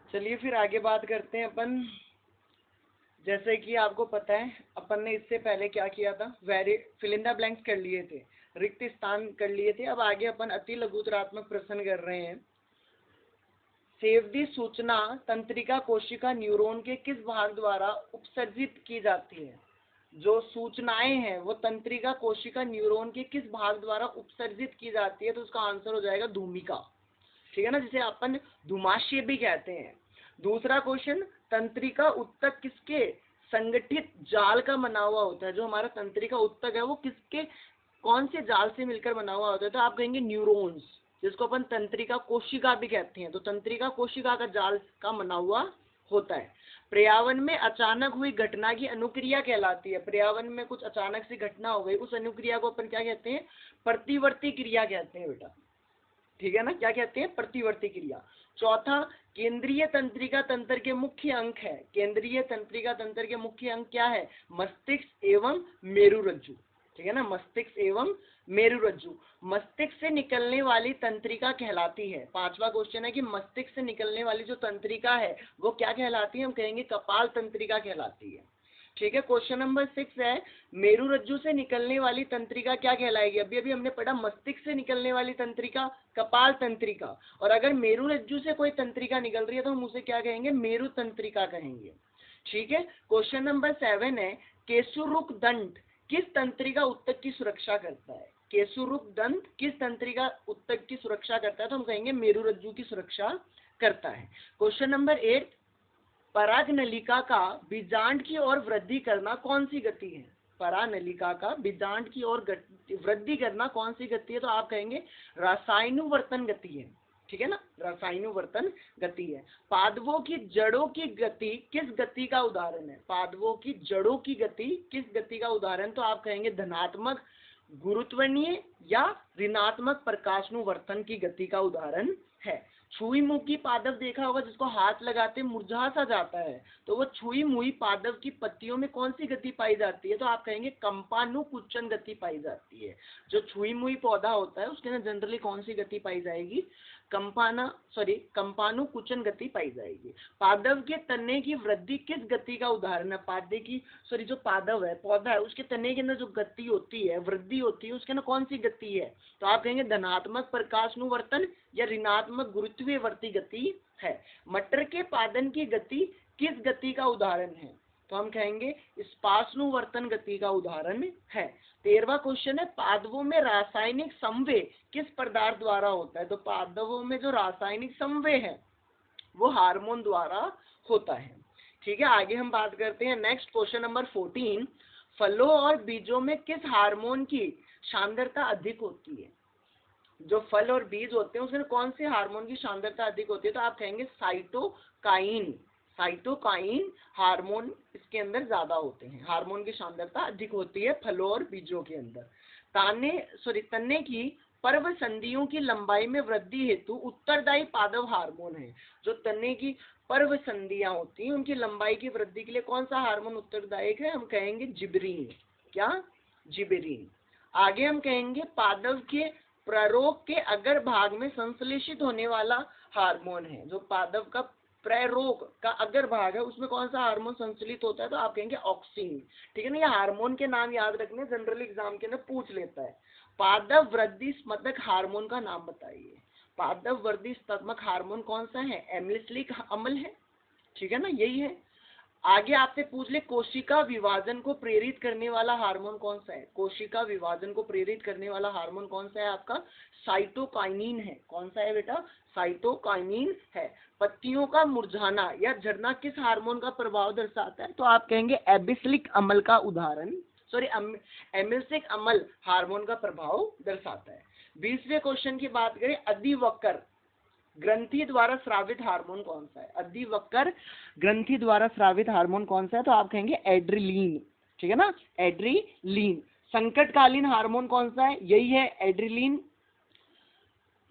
चलिए फिर आगे बात करते हैं अपन। जैसे कि आपको पता है अपन ने इससे पहले क्या किया था, फिल इन द ब्लैंक्स कर लिए थे, रिक्त स्थान कर लिए थे। अब आगे अपन अति लघुतरात्मक प्रश्न कर रहे हैं। सेवदी सूचना तंत्रिका कोशिका न्यूरॉन के किस भाग द्वारा उपसर्जित की जाती है? जो सूचनाएं हैं वो तंत्रिका कोशिका न्यूरॉन के किस भाग द्वारा उपसर्जित की जाती है? तो उसका आंसर हो जाएगा धूमिका, ठीक है ना, जिसे अपन धुमाशय भी कहते हैं। दूसरा क्वेश्चन, तंत्रिका उत्तक किसके संगठित जाल का बना हुआ होता है? जो हमारा तंत्रिका उत्तक है वो किसके कौन से जाल से मिलकर बना हुआ होता है? तो आप कहेंगे न्यूरॉन्स, जिसको अपन तंत्रिका कोशिका भी कहते हैं। तो तंत्रिका कोशिका का जाल का बना हुआ होता है। पर्यावरण में अचानक हुई घटना की अनुक्रिया कहलाती है। पर्यावरण में कुछ अचानक सी घटना हो गई, उस अनुक्रिया को अपन क्या कहते हैं? प्रतिवर्ती क्रिया कहते हैं बेटा, ठीक है ना। क्या कहते हैं? प्रतिवर्ती क्रिया। चौथा, केंद्रीय तंत्रिका तंत्र के मुख्य अंग है। केंद्रीय तंत्रिका तंत्र के मुख्य अंग क्या है? मस्तिष्क एवं मेरुरज्जु, ठीक है ना, मस्तिष्क एवं मेरुरज्जु। मस्तिष्क से निकलने वाली तंत्रिका कहलाती है। पांचवा क्वेश्चन है कि मस्तिष्क से निकलने वाली जो तंत्रिका है वो क्या कहलाती है? हम कहेंगे कपाल तंत्रिका कहलाती है, ठीक है। क्वेश्चन नंबर 6 है, मेरुरज्जु से निकलने वाली तंत्रिका क्या कहलाएगी? अभी अभी हमने पढ़ा मस्तिष्क से निकलने वाली तंत्रिका कपाल तंत्रिका, और अगर मेरुरज्जु से कोई तंत्रिका निकल रही है तो हम उसे क्या कहेंगे? मेरु तंत्रिका कहेंगे, ठीक है। क्वेश्चन नंबर 7 है, केशुरुक दंड किस तंत्रिका उत्तक की सुरक्षा करता है? केशुरुक दंड किस तंत्रिका उत्तक की सुरक्षा करता है? तो हम कहेंगे मेरुरज्जु की सुरक्षा करता है। क्वेश्चन नंबर 8, परागनलिका का बीजांड की ओर वृद्धि करना कौन सी गति है? परागनलिका का बीजांड की ओर वृद्धि करना कौन सी गति है? तो आप कहेंगे रासायनुवर्तन गति है, ठीक है ना, रासायनुवर्तन गति है। पादवों की जड़ों की गति किस गति का उदाहरण है? पादवों की जड़ों की गति किस गति का उदाहरण? तो आप कहेंगे धनात्मक गुरुत्वनीय या ऋणात्मक प्रकाशनुवर्तन की गति का उदाहरण है। छुई मुखी पादप देखा होगा, जिसको हाथ लगाते मुरझा सा जाता है, तो वो छुई मुई पादप की पत्तियों में कौन सी गति पाई जाती है? तो आप कहेंगे कंपानुकुचन गति पाई जाती है। जो छुई मुई पौधा होता है उसके अंदर जनरली कौन सी गति पाई जाएगी? कंपानुकुचन गति पाई जाएगी। पादप के तने की वृद्धि किस गति का उदाहरण है? जो पादप है, पौधा है, उसके तने के अंदर जो गति होती है, वृद्धि होती है, उसके अंदर कौन सी गति है? तो आप कहेंगे धनात्मक प्रकाशनुवर्तन या ऋणात्मक गुरुत्वीयवर्ती गति है। मटर के पादन की गति किस गति का उदाहरण है? तो हम कहेंगे स्पाशनुवर्तन गति का उदाहरण है। 13वां क्वेश्चन है, पादवों में रासायनिक संवेय किस पदार्थ द्वारा होता है? तो पादवों में जो रासायनिक संवेय है वो हार्मोन द्वारा होता है, ठीक है। आगे हम बात करते हैं नेक्स्ट क्वेश्चन नंबर 14, फलों और बीजों में किस हार्मोन की सांद्रता अधिक होती है? जो फल और बीज होते हैं उसमें कौन से हार्मोन की सांद्रता अधिक होती है? तो आप कहेंगे साइटोकाइन। साइटोकाइन हार्मोन इसके अंदर ज्यादा होते हैं, हार्मोन की सांद्रता अधिक होती है फलों और बीजों के अंदर। तने की पर्व संधियों की लंबाई में वृद्धि हेतु उत्तरदायी पादप हार्मोन है। जो तने की पर्व संधियां होती हैं उनकी लंबाई की वृद्धि के लिए कौन सा हार्मोन उत्तरदायक है? हम कहेंगे जिबरीन। क्या? जिबरीन। आगे हम कहेंगे पादप के प्ररोग के अगर भाग में संश्लेषित होने वाला हार्मोन है। जो पादप का प्ररोग का अगर भाग है उसमें कौन सा हार्मोन संश्लेषित होता है? तो आप कहेंगे ऑक्सिन, ठीक है ना। ये हार्मोन के नाम याद रखने, जनरल एग्जाम के अंदर पूछ लेता है। पादप वृद्धि स्मतक हार्मोन का नाम बताइए। पादप वृद्धि स्मतक हार्मोन कौन सा है? एमिलिसिलिक अम्ल है, ठीक है ना, यही है। आगे आपसे पूछ ले, कोशिका विभाजन को प्रेरित करने वाला हार्मोन कौन सा है? कोशिका विभाजन को प्रेरित करने वाला हार्मोन कौन सा है? आपका साइटोकाइनिन है। कौन सा है बेटा? साइटोकाइनिन है। पत्तियों का मुरझाना या झड़ना किस हार्मोन का प्रभाव दर्शाता है? तो आप कहेंगे एबिसिलिक अम्ल का उदाहरण, एमिलिसिलिक अम्ल हार्मोन का प्रभाव दर्शाता है। 20वें क्वेश्चन की बात करें, अधिवक्र ग्रंथि द्वारा स्रावित हार्मोन कौन सा है? अधिवक्र ग्रंथि द्वारा स्रावित हार्मोन कौन सा है? तो आप कहेंगे एड्रिलीन, ठीक है ना, एड्रिलीन। संकटकालीन हार्मोन कौन सा है? यही है, एड्रिलीन।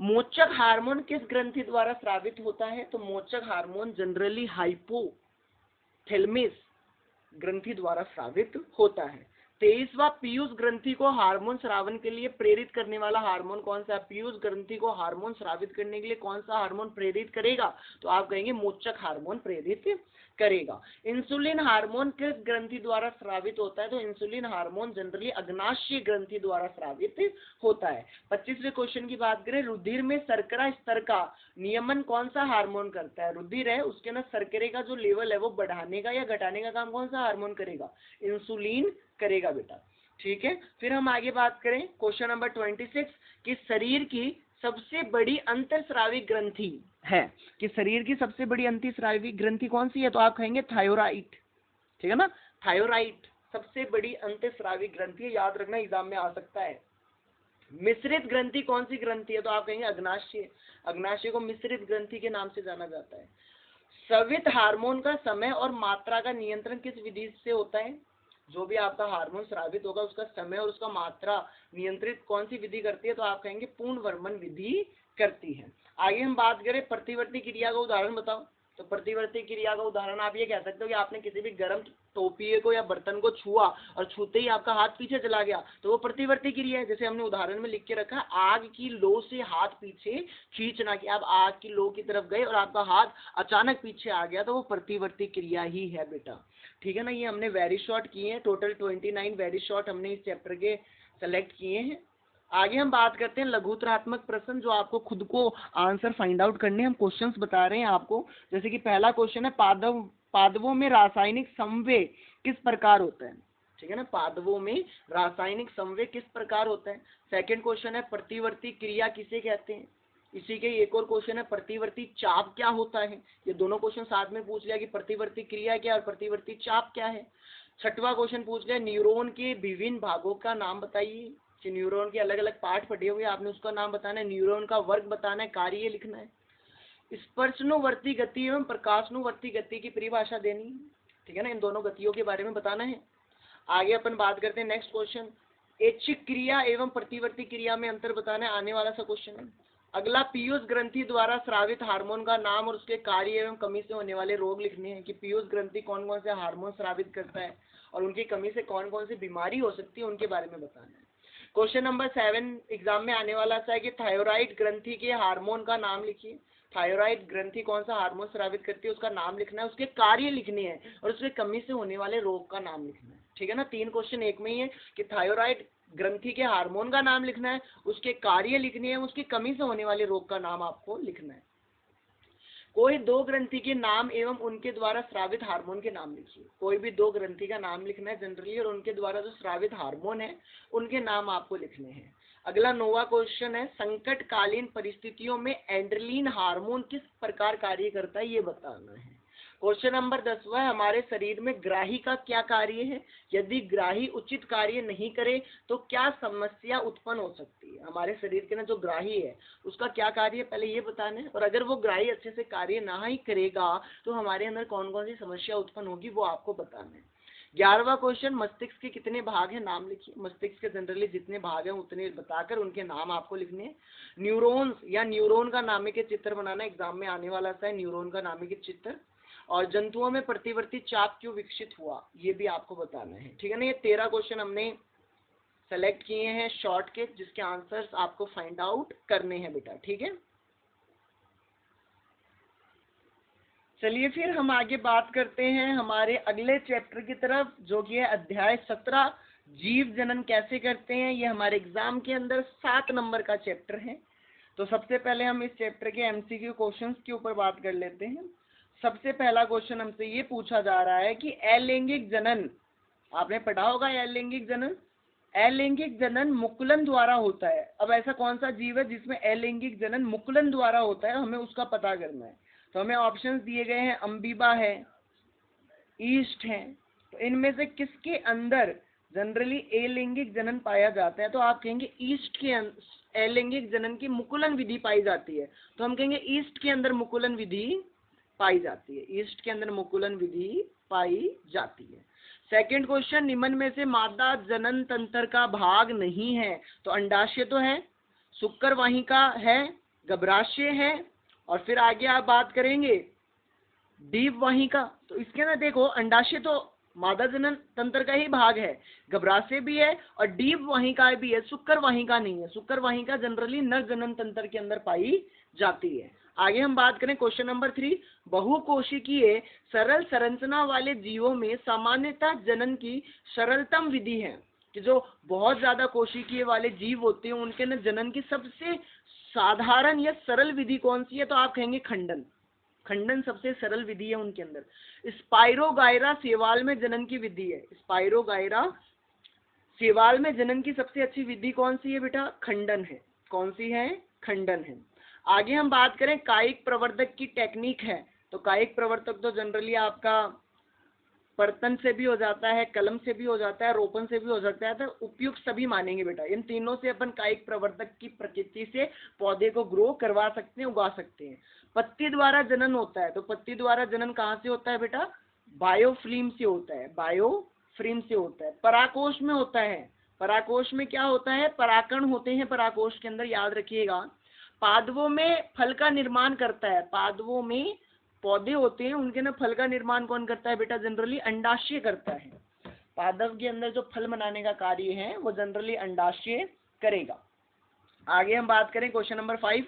मोचक हार्मोन किस ग्रंथि द्वारा स्रावित होता है? तो मोचक हार्मोन जनरली हाइपोथैलेमस ग्रंथि द्वारा स्रावित होता है। 23वां पीयूष ग्रंथि को हार्मोन स्रावन के लिए प्रेरित करने वाला हार्मोन कौन सा है? पीयूष ग्रंथि को हार्मोन स्रावित करने के लिए कौन सा हार्मोन प्रेरित करेगा? तो आप कहेंगे मोचक हार्मोन प्रेरित करेगा। इंसुलिन हार्मोन किस ग्रंथि द्वारा स्रावित होता है? तो इंसुलिन हार्मोन जनरली अग्नाशय ग्रंथि द्वारा स्रावित होता है। 25वें क्वेश्चन की बात करें, रुधिर में शर्करा स्तर का नियमन कौन सा हार्मोन करता है? रुधिर है उसके ना शर्करे का जो लेवल है वो बढ़ाने का या घटाने का काम कौन सा हार्मोन करेगा? इंसुलिन करेगा बेटा। ठीक है, फिर हम आगे बात करें क्वेश्चन नंबर 26 कि शरीर की सबसे बड़ी अंतःस्रावी ग्रंथि है, कि शरीर की सबसे बड़ी अंतःस्रावी ग्रंथि कौन सी है? तो आप कहेंगे थायराइड। ठीक है ना, थायराइड सबसे बड़ी अंतःस्रावी ग्रंथि है, याद रखना एग्जाम में आ सकता है। मिश्रित ग्रंथि कौन सी ग्रंथि है? तो आप कहेंगे अग्नाशय। अग्नाशय को मिश्रित ग्रंथि के नाम से जाना जाता है। स्रावित हार्मोन का समय और मात्रा का नियंत्रण किस विधि से होता है? जो भी आपका हार्मोन स्रावित होगा उसका समय और उसका मात्रा नियंत्रित कौन सी विधि करती है? तो आप कहेंगे पूर्ण वर्मन विधि करती है। आगे हम बात करें प्रतिवर्ती क्रिया का उदाहरण बताओ। तो प्रतिवर्ती क्रिया का उदाहरण आप ये कह सकते हो कि आपने किसी भी गर्म टोपिए को या बर्तन को छुआ और छूते ही आपका हाथ पीछे चला गया, तो वो प्रतिवर्ती क्रिया है। जैसे हमने उदाहरण में लिख के रखा, आग की लो से हाथ पीछे खींचना, कि आप आग की लो की तरफ गए और आपका हाथ अचानक पीछे आ गया, तो वो प्रतिवर्ती क्रिया ही है बेटा। ठीक है ना, ये हमने वेरी शॉर्ट किए हैं, टोटल 29 वेरी शॉर्ट हमने इस चैप्टर के सेलेक्ट किए हैं। आगे हम बात करते हैं लघुत्तरात्मक प्रश्न, जो आपको खुद को आंसर फाइंड आउट करने हम क्वेश्चंस बता रहे हैं आपको। जैसे कि पहला क्वेश्चन है, पादपों में रासायनिक समन्वय किस प्रकार होता है? ठीक है ना, पादपों में रासायनिक समन्वय किस प्रकार होता है। सेकंड क्वेश्चन है, प्रतिवर्ती क्रिया किसे कहते हैं? इसी के एक और क्वेश्चन है, प्रतिवर्ती चाप क्या होता है? ये दोनों क्वेश्चन साथ में पूछ लिया कि प्रतिवर्ती क्रिया क्या और प्रतिवर्ती चाप क्या है। छठवां क्वेश्चन पूछ लिया, न्यूरॉन के विभिन्न भागों का नाम बताइए, कि न्यूरॉन के अलग अलग पार्ट पढ़े हुए आपने उसका नाम बताना है, न्यूरॉन का वर्ग बताना है, कार्य लिखना है। स्पर्शनुवर्ती गति एवं प्रकाशनुवर्ती गति की परिभाषा देनी है। ठीक है ना, इन दोनों गतियों के बारे में बताना है। आगे अपन बात करते हैं नेक्स्ट क्वेश्चन, ऐच्छिक क्रिया एवं प्रतिवर्ती क्रिया में अंतर बताना है, आने वाला सा क्वेश्चन है। अगला पीयूष ग्रंथि द्वारा स्रावित हार्मोन का नाम और उसके कार्य एवं कमी से होने वाले रोग लिखने हैं, कि पीयूष ग्रंथि कौन कौन से हार्मोन स्रावित करता है और उनकी कमी से कौन कौन सी बीमारी हो सकती है, उनके बारे में बताना है। क्वेश्चन नंबर 7 एग्जाम में आने वाला है कि थायराइड ग्रंथि के हार्मोन का नाम लिखिए। थायराइड ग्रंथि कौन सा हार्मोन स्रावित करती है उसका नाम लिखना है, उसके कार्य लिखने हैं और उसके कमी से होने वाले रोग का नाम लिखना है। ठीक है ना, 3 क्वेश्चन एक में ही है कि थायराइड ग्रंथि के हार्मोन का नाम लिखना है, उसके कार्य लिखने हैं, उसकी कमी से होने वाले रोग का नाम आपको लिखना है। कोई दो ग्रंथि के नाम एवं उनके द्वारा स्रावित हार्मोन के नाम लिखिए। कोई भी दो ग्रंथि का नाम लिखना है जनरली, और उनके द्वारा जो स्रावित हार्मोन है उनके नाम आपको लिखने हैं। अगला 9वां क्वेश्चन है, संकटकालीन परिस्थितियों में एंड्रेलिन हार्मोन किस प्रकार कार्य करता है, ये बताना है। क्वेश्चन नंबर 10वां है, हमारे शरीर में ग्राही का क्या कार्य है? यदि ग्राही उचित कार्य नहीं करे तो क्या समस्या उत्पन्न हो सकती है? हमारे शरीर के ना जो ग्राही है उसका क्या कार्य है, पहले ये बताना है, और अगर वो ग्राही अच्छे से कार्य ना ही करेगा तो हमारे अंदर कौन कौन सी समस्या उत्पन्न होगी वो आपको बताना है। 11वां क्वेश्चन, मस्तिष्क के कितने भाग हैं, नाम लिखिए। मस्तिष्क के जनरली जितने भाग हैं उतने बताकर उनके नाम आपको लिखने हैं। न्यूरॉन्स या न्यूरॉन का नामिक चित्र बनाना एग्जाम में आने वाला है, न्यूरॉन का नामिक चित्र। और जंतुओं में प्रतिवर्ती चाप क्यों विकसित हुआ, ये भी आपको बताना है। ठीक है ना, ये 13 क्वेश्चन हमने सेलेक्ट किए हैं शॉर्ट के, जिसके आंसर्स आपको फाइंड आउट करने हैं बेटा। ठीक है, चलिए फिर हम आगे बात करते हैं हमारे अगले चैप्टर की तरफ, जो कि है अध्याय 17, जीव जनन कैसे करते हैं। ये हमारे एग्जाम के अंदर 7 नंबर का चैप्टर है। तो सबसे पहले हम इस चैप्टर के एमसीक्यू क्वेश्चंस के ऊपर बात कर लेते हैं। सबसे पहला क्वेश्चन हमसे ये पूछा जा रहा है कि अलैंगिक जनन, आपने पढ़ा होगा अलैंगिक जनन। अलैंगिक जनन मुकुलन द्वारा होता है। अब ऐसा कौन सा जीव है जिसमें अलैंगिक जनन मुकुलन द्वारा होता है, हमें उसका पता करना है। तो हमें ऑप्शंस दिए गए हैं, अम्बीबा है, ईस्ट है। तो इनमें से किसके अंदर जनरली अलैंगिक जनन पाया जाता है? तो आप कहेंगे ईस्ट के अलैंगिक जनन की मुकुलन विधि पाई जाती है। तो हम कहेंगे ईस्ट के अंदर मुकुलन विधि पाई जाती है, ईस्ट के अंदर मुकुलन विधि पाई जाती है। सेकंड क्वेश्चन, निम्न में से मादा जनन तंत्र का भाग नहीं है। तो अंडाशय तो है, शुक्र वाहिका है, गर्भाशय है, और फिर आगे आप बात करेंगे डीप वाहिका। तो इसके अंदर देखो अंडाशय तो मादा जनन तंत्र का ही भाग है, गर्भाशय भी है और डीप वाहिका भी है, शुक्र वाहिका नहीं है। शुक्र वाहिका जनरली नर जनन तंत्र के अंदर पाई जाती है। आगे हम बात करें क्वेश्चन नंबर 3, बहुकोशिकीय सरल संरचना वाले जीवों में सामान्यतः जनन की सरलतम विधि है, कि जो बहुत ज्यादा कोशिकीय वाले जीव होते हैं उनके अंदर जनन की सबसे साधारण या सरल विधि कौन सी है, तो आप कहेंगे खंडन। खंडन सबसे सरल विधि है उनके अंदर। स्पाइरोगायरा शैवाल में जनन की विधि है। स्पाइरोगायरा शैवाल में जनन की सबसे अच्छी विधि कौन सी है बेटा? खंडन है। कौन सी है? खंडन है। आगे हम बात करें कायिक प्रवर्धक की टेक्निक है, तो कायिक प्रवर्तक तो जनरली आपका पर्तन से भी हो जाता है, कलम से भी हो जाता है, रोपण से भी हो सकता है, तो उपयुक्त सभी मानेंगे बेटा। इन तीनों से अपन कायिक प्रवर्तक की प्रकृति से पौधे को ग्रो करवा सकते हैं, उगा सकते हैं। पत्ती द्वारा जनन होता है, तो पत्ती द्वारा जनन कहाँ से होता है बेटा? बायोफ्लिम से होता है, बायोफ्लिम से होता है। पराकोश में होता है। पराकोश में क्या होता है? पराकण होते हैं पराकोश के अंदर, याद रखिएगा। पादवों में फल का निर्माण करता है। पादवों में पौधे होते हैं, उनके ना फल का निर्माण कौन करता है बेटा? जनरली अंडाशय करता है। पादव के अंदर जो फल बनाने का कार्य है वो जनरली अंडाशय करेगा। आगे हम बात करें क्वेश्चन नंबर 5,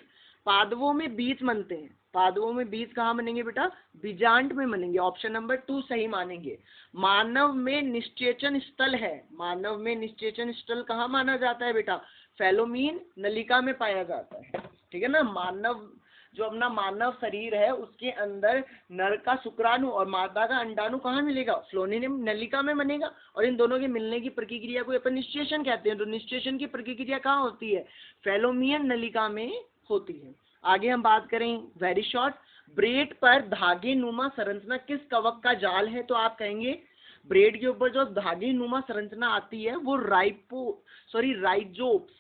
पादवों में बीज बनते हैं। पादवों में बीज कहाँ बनेंगे बेटा? बीजांड में बनेंगे। ऑप्शन नंबर 2 सही मानेंगे। मानव में निश्चेचन स्थल है। मानव में निश्चेचन स्थल कहाँ माना जाता है बेटा? फेलोमीन नलिका में पाया जाता है, ठीक है ना। मानव जो अपना मानव शरीर है उसके अंदर नर का शुक्राणु और मादा का अंडाणु कहाँ मिलेगा? फ्लोएम नलिका में बनेगा, और इन दोनों के मिलने की प्रक्रिया को अपन निश्चेचन कहते हैं। तो निश्चेचन की प्रक्रिया कहाँ होती है? फेलोमियन नलिका में होती है। आगे हम बात करें वेरी शॉर्ट, ब्रेड पर धागे नुमा संरचना किस कवक का जाल है? तो आप कहेंगे ब्रेड के ऊपर जो धागे नुमा संरचना आती है वो राइजोप्स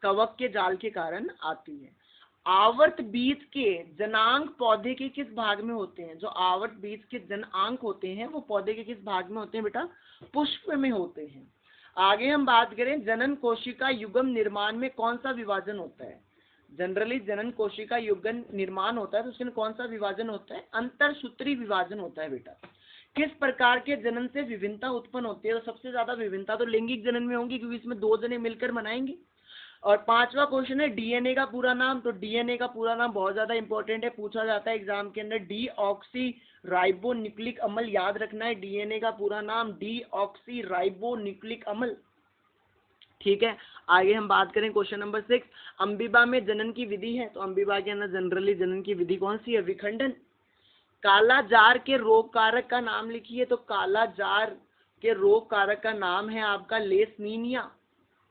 कवक के जाल के कारण आती है। आवर्त बीज के जनांक पौधे के किस भाग में होते हैं? जो आवर्त बीज के जनांक होते हैं वो पौधे के किस भाग में होते हैं बेटा? पुष्प में होते हैं। आगे हम बात करें जनन कोशिका युग्म निर्माण में कौन सा विभाजन होता है? जनरली जनन कोशिका युग्म निर्माण होता है तो उसमें कौन सा विभाजन होता है? अंतरसूत्री विभाजन होता है बेटा। किस प्रकार के जनन से विभिन्नता उत्पन्न होती है? तो सबसे ज्यादा विभिन्नता तो लैंगिक जनन में होंगी, क्योंकि इसमें 2 जने मिलकर बनाएंगे। और 5वां क्वेश्चन है डीएनए का पूरा नाम। तो डीएनए का पूरा नाम बहुत ज्यादा इंपॉर्टेंट है, पूछा जाता है एग्जाम के अंदर। डीऑक्सी राइबोन्यूक्लिक अम्ल, याद रखना है डीएनए का पूरा नाम डीऑक्सी राइबोन्यूक्लिक अम्ल, ठीक है। आगे हम बात करें क्वेश्चन नंबर 6, अम्बिबा में जनन की विधि है। तो अम्बिबा के अंदर जनरली जनन की विधि कौन सी है? विखंडन। काला जार के रोग कारक का नाम लिखिए। तो काला जार के रोग कारक का नाम है आपका लेसनीनिया,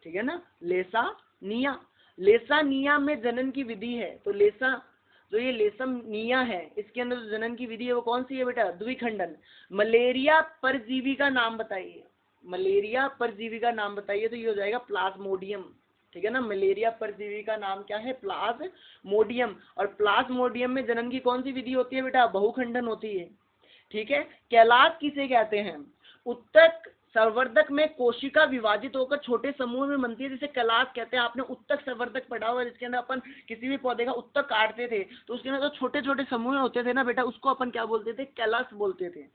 ठीक है ना, लेसानिया। लेसानिया में जनन की विधि है। तो जो ये लेसनिया है इसके अंदर जो जनन की विधि है वो कौन सी है बेटा? द्विखंडन। मलेरिया परजीवी का नाम बताइए। मलेरिया परजीवी का नाम बताइए। तो ये हो जाएगा प्लाज्मोडियम, ठीक है ना। मलेरिया परजीवी का नाम क्या है? प्लाज्मोडियम। और प्लाज्मोडियम में जनन की कौन सी विधि होती है बेटा? बहुखंडन होती है, ठीक है। कैलाश किसे कहते हैं? उत्तक संवर्धक में कोशिका विभाजित होकर छोटे समूह में बनती है, जिसे कैलाश कहते हैं। आपने उत्तक संवर्धक पढ़ा हुआ है, जिसके अंदर अपन किसी भी पौधे का उत्तक काटते थे तो उसके अंदर जो छोटे छोटे समूह होते थे ना बेटा, उसको अपन क्या बोलते थे? कैलाश बोलते थे।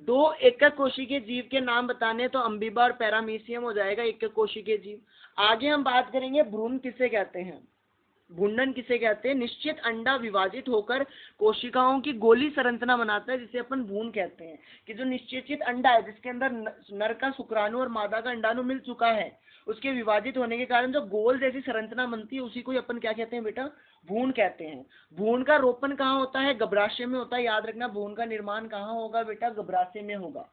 2 एकक कोशिकीय जीव के नाम बताने, तो अम्बिबा और पैरामीशियम हो जाएगा एकक कोशिकीय जीव। आगे हम बात करेंगे भ्रूण किसे कहते हैं? भ्रूणन किसे कहते हैं? निश्चित अंडा विभाजित होकर कोशिकाओं की गोली संरचना बनाता है, जिसे अपन भ्रूण कहते हैं। कि जो निश्चित अंडा है जिसके अंदर नर का शुक्राणु और मादा का अंडाणु मिल चुका है, उसके विभाजित होने के कारण जो गोल जैसी संरचना बनती है उसी को अपन क्या कहते हैं बेटा? भ्रूण कहते हैं। भ्रूण का रोपण कहाँ होता है? गर्भाशय में होता है, याद रखना। भ्रूण का निर्माण कहाँ होगा बेटा? गर्भाशय में होगा।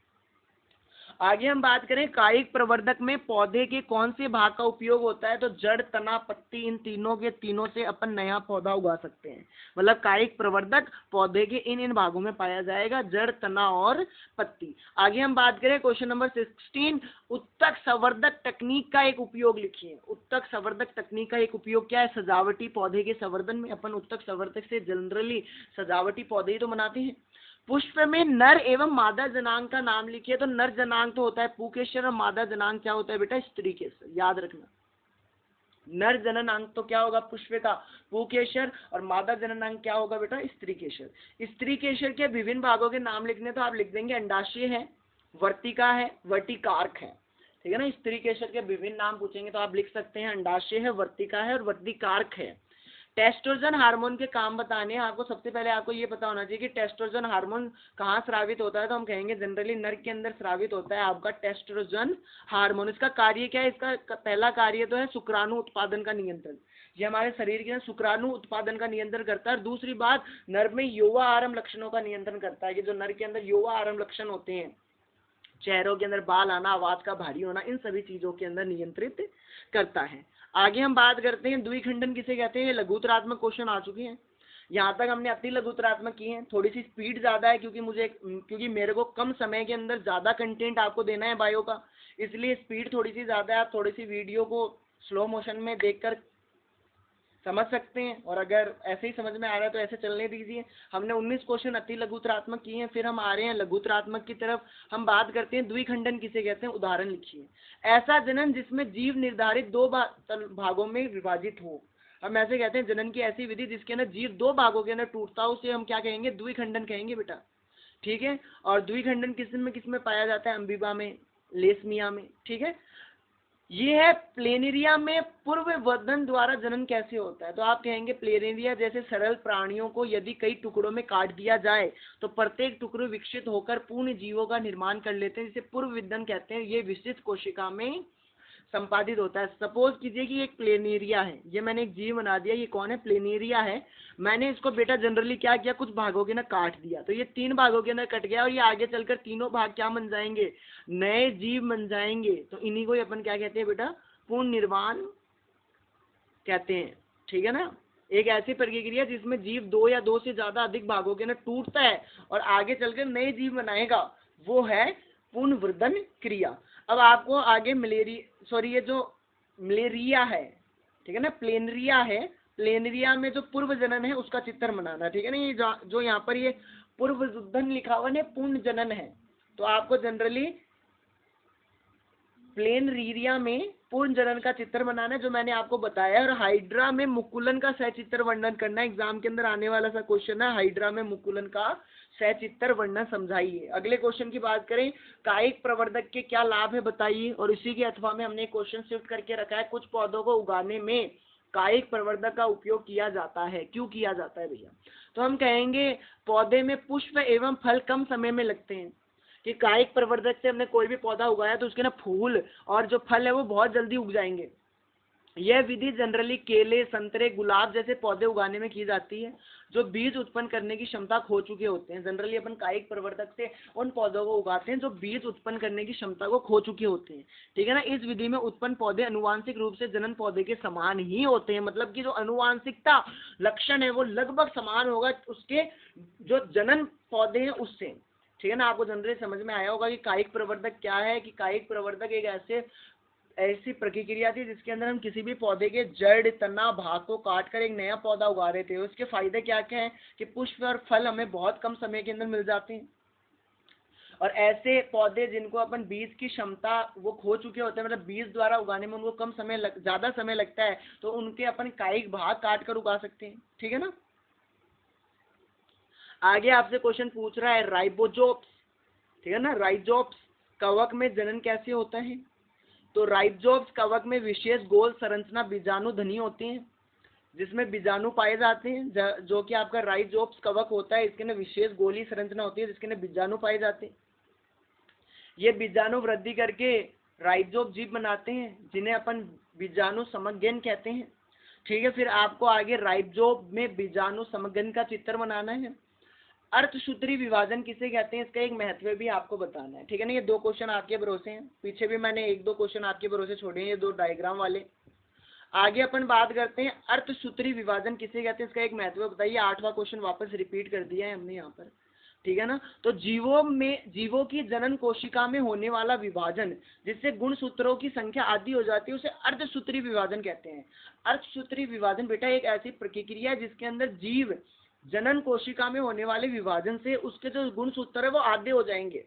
आगे हम बात करें कायिक प्रवर्धक में पौधे के कौन से भाग का उपयोग होता है? तो जड़, तना, पत्ती, इन तीनों से अपन नया पौधा उगा सकते हैं। मतलब कायिक प्रवर्धक पौधे के इन भागों में पाया जाएगा, जड़, तना और पत्ती। आगे हम बात करें क्वेश्चन नंबर 16, उत्तक संवर्धक तकनीक का एक उपयोग लिखिए। उत्तक संवर्धक तकनीक का एक उपयोग क्या है? सजावटी पौधे के संवर्धन में अपन उत्तक संवर्धक से जनरली सजावटी पौधे ही तो बनाते हैं। पुष्प में नर एवं मादा जनांग का नाम लिखिए। तो नर जनांग तो होता है पुकेशर और मादा जनांग क्या होता है बेटा? स्त्रीकेशर, याद रखना। नर जननांग तो क्या होगा? पुष्प का पुकेशर, और मादा जननांग क्या होगा बेटा? स्त्रीकेशर। स्त्रीकेशर के विभिन्न भागों के नाम लिखने, तो आप लिख देंगे अंडाशय है, वर्तिका है, वर्तिकार्क है, ठीक है ना। स्त्री केसर के विभिन्न नाम पूछेंगे तो आप लिख सकते हैं, अंडाशय है, वर्तिका है और वर्तिकार्क है। टेस्टोस्टेरोन हार्मोन के काम बताने हैं आपको। सबसे पहले आपको ये पता होना चाहिए कि टेस्टोस्टेरोन हार्मोन कहाँ स्रावित होता है, तो हम कहेंगे जनरली नर के अंदर स्रावित होता है आपका टेस्टोस्टेरोन हार्मोन। इसका कार्य क्या है? इसका पहला कार्य तो है शुक्राणु उत्पादन का नियंत्रण। ये हमारे शरीर के शुक्राणु उत्पादन का नियंत्रण करता है। और दूसरी बात, नर में युवा आरंभ लक्षणों का नियंत्रण करता है कि जो नर के अंदर युवा आरंभ लक्षण होते हैं, चेहरों के अंदर बाल आना, आवाज का भारी होना, इन सभी चीजों के अंदर नियंत्रित करता है। आगे हम बात करते हैं द्विखंडन किसे कहते हैं। लघुतरात्मक क्वेश्चन आ चुके हैं। यहाँ तक हमने अति लघुतरात्मक की है। थोड़ी सी स्पीड ज्यादा है क्योंकि मेरे को कम समय के अंदर ज्यादा कंटेंट आपको देना है बायो का, इसलिए स्पीड थोड़ी सी ज्यादा है। आप थोड़ी सी वीडियो को स्लो मोशन में देखकर समझ सकते हैं, और अगर ऐसे ही समझ में आ रहा है तो ऐसे चलने दीजिए। हमने 19 क्वेश्चन अति लघुतरात्मक किए हैं, फिर हम आ रहे हैं लघुतरात्मक की तरफ। हम बात करते हैं द्विखंडन किसे कहते हैं। उदाहरण लिखिए, ऐसा जनन जिसमें जीव निर्धारित दो भागों में विभाजित हो। हम ऐसे कहते हैं जनन की ऐसी विधि जिसके अंदर जीव दो भागों के अंदर टूटता हो, उसे हम क्या कहेंगे? द्विखंडन कहेंगे बेटा, ठीक है। और द्विखंडन किस में पाया जाता है? अम्बीबा में, लेसमिया में, ठीक है। ये है प्लेनेरिया में पूर्व वर्धन द्वारा जनन कैसे होता है। तो आप कहेंगे प्लेनेरिया जैसे सरल प्राणियों को यदि कई टुकड़ों में काट दिया जाए तो प्रत्येक टुकड़े विकसित होकर पूर्ण जीवों का निर्माण कर लेते हैं, जिसे पूर्व विद्धन कहते हैं। ये विशिष्ट कोशिका में संपादित होता है। सपोज कीजिए कि एक प्लेनेरिया है, ये मैंने एक जीव बना दिया। ये कौन है? प्लेनेरिया है। मैंने इसको बेटा जनरली क्या किया, कुछ भागों के अंदर काट दिया, तो ये 3 भागों के अंदर कट गया और ये आगे चलकर तीनों भाग क्या बन जाएंगे? नए जीव बन जाएंगे। तो इन्हीं को अपन क्या कहते हैं बेटा? पूर्ण निर्माण कहते हैं, ठीक है ना। एक ऐसी प्रक्रिया जिसमें जीव 2 या 2 से ज्यादा अधिक भागों के अंदर टूटता है और आगे चलकर नए जीव बनाएगा, वो है पुनर्वर्धन क्रिया। अब आपको आगे ये जो मलेरिया है, ठीक है ना, प्लेनरिया है, प्लेनरिया में जो पूर्व जनन है उसका चित्र बनाना, ठीक है ना। ये जो यहाँ पर ये पूर्व जुद्धन लिखा हुआ है पूर्ण जनन है, तो आपको जनरली प्लेनरिया में पूर्ण जनन का चित्र बनाना है, जो मैंने आपको बताया। और हाइड्रा में मुकुलन का सचित्र वर्णन करना है। एग्जाम के अंदर आने वाला सा क्वेश्चन है, हाइड्रा में मुकुलन का सचित्र वर्णन समझाइए। अगले क्वेश्चन की बात करें, कायिक प्रवर्धक के क्या लाभ है बताइए। और इसी के अथवा में हमने क्वेश्चन शिफ्ट करके रखा है, कुछ पौधों को उगाने में कायिक प्रवर्धक का उपयोग किया जाता है। क्यों किया जाता है भैया? तो हम कहेंगे पौधे में पुष्प एवं फल कम समय में लगते हैं, कि कायिक प्रवर्धक से हमने कोई भी पौधा उगाया तो उसके ना फूल और जो फल है वो बहुत जल्दी उग जाएंगे। यह विधि जनरली केले, संतरे, गुलाब जैसे पौधे उगाने में की जाती है जो बीज उत्पन्न करने की क्षमता खो चुके होते हैं। जनरली अपन कायिक प्रवर्धक से उन पौधों को उगाते हैं जो बीज उत्पन्न करने की क्षमता को खो चुके होते हैं, ठीक है ना। इस विधि में उत्पन्न पौधे अनुवांशिक रूप से जनन पौधे के समान ही होते हैं, मतलब कि जो अनुवांशिकता लक्षण है वो लगभग समान होगा उसके जो जनन पौधे हैं उससे, ठीक है ना। आपको जनरली समझ में आया होगा कि कायिक प्रवर्धक क्या है। कि कायिक प्रवर्धक एक ऐसी प्रक्रिया थी जिसके अंदर हम किसी भी पौधे के जड़, तना, भाग को काटकर एक नया पौधा उगा रहे थे। उसके फायदे क्या क्या हैं कि पुष्प और फल हमें बहुत कम समय के अंदर मिल जाते हैं। और ऐसे पौधे जिनको अपन बीज की क्षमता वो खो चुके होते हैं, मतलब बीज द्वारा उगाने में उनको ज्यादा समय लगता है, तो उनके अपन कायिक भाग काट कर उगा सकते हैं, ठीक है ना। आगे आपसे क्वेश्चन पूछ रहा है राइबोजोप्स, ठीक है ना। राइजोप्स कवक में जनन कैसे होता है? तो राइजोप्स कवक में विशेष गोल संरचना बीजाणु धनी होती है, जिसमें बीजाणु पाए जाते हैं। जो कि आपका राइजोप्स कवक होता है, इसके अंदर विशेष गोली संरचना होती है जिसके अंदर बीजाणु पाए जाते हैं। ये बीजाणु वृद्धि करके राइजोप जीव बनाते हैं, जिन्हें अपन बीजाणु समग्न कहते हैं, ठीक है। फिर आपको आगे राइजोप में बीजाणु समग्न का चित्र बनाना है। अर्धसूत्री विभाजन किसे कहते हैं, इसका एक महत्व भी आपको बताना है, ठीक है ना। ये 2 क्वेश्चन आपके भरोसे हैं, पीछे भी मैंने 1-2 क्वेश्चन आपके भरोसे छोड़े हैं, ये 2 डायग्राम वाले। आगे अपन बात करते हैं अर्धसूत्री विभाजन किसे कहते हैं, इसका एक महत्व बताइए। 8वां क्वेश्चन वापस रिपीट कर दिया है हमने यहाँ पर, ठीक है ना। तो जीवों की जनन कोशिका में होने वाला विभाजन जिससे गुणसूत्रों की संख्या आदि हो जाती है, उसे अर्धसूत्री विभाजन कहते हैं। अर्धसूत्री विभाजन बेटा एक ऐसी प्रक्रिया है जिसके अंदर जीव जनन कोशिका में होने वाले विभाजन से उसके जो गुणसूत्र है वो आधे हो जाएंगे,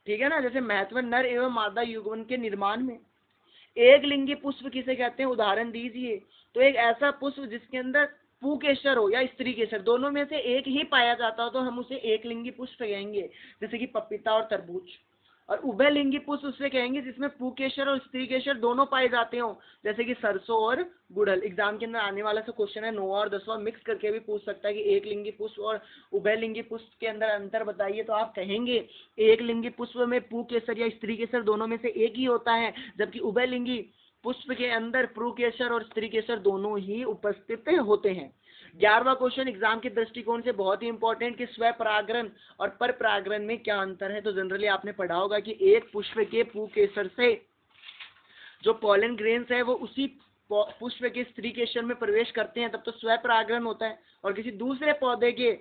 ठीक है ना। जैसे महत्व नर एवं मादा युग्मन के निर्माण में। एक लिंगी पुष्प किसे कहते हैं, उदाहरण दीजिए। तो एक ऐसा पुष्प जिसके अंदर पुकेसर हो या स्त्री केसर, दोनों में से एक ही पाया जाता हो तो हम उसे एक लिंगी पुष्प कहेंगे, जैसे कि पपीता और तरबूज, और उभयलिंगी पुष्प उससे कहेंगे जिसमें पुंकेसर और स्त्रीकेसर दोनों पाए जाते हो, जैसे कि सरसों और गुड़हल। एग्जाम के अंदर आने वाला सा क्वेश्चन है, 9वां और 10वां मिक्स करके भी पूछ सकता है कि एक लिंगी पुष्प और उभयलिंगी पुष्प के अंदर अंतर बताइए, तो आप कहेंगे एक लिंगी पुष्प में पुंकेसर या स्त्रीकेसर दोनों में से एक ही होता है, जबकि उभयलिंगी पुष्प के अंदर पुंकेसर और स्त्रीकेसर दोनों ही उपस्थित होते हैं। 11वां क्वेश्चन एग्जाम के दृष्टिकोण से बहुत ही इंपॉर्टेंट कि स्व परागण और पर परागण में क्या अंतर है। तो जनरली आपने पढ़ा होगा कि एक पुष्प के पुंकेसर से जो पॉलन ग्रेन्स है वो उसी पुष्प के स्त्रीकेसर में प्रवेश करते हैं, तब तो स्व परागण होता है, और किसी दूसरे पौधे के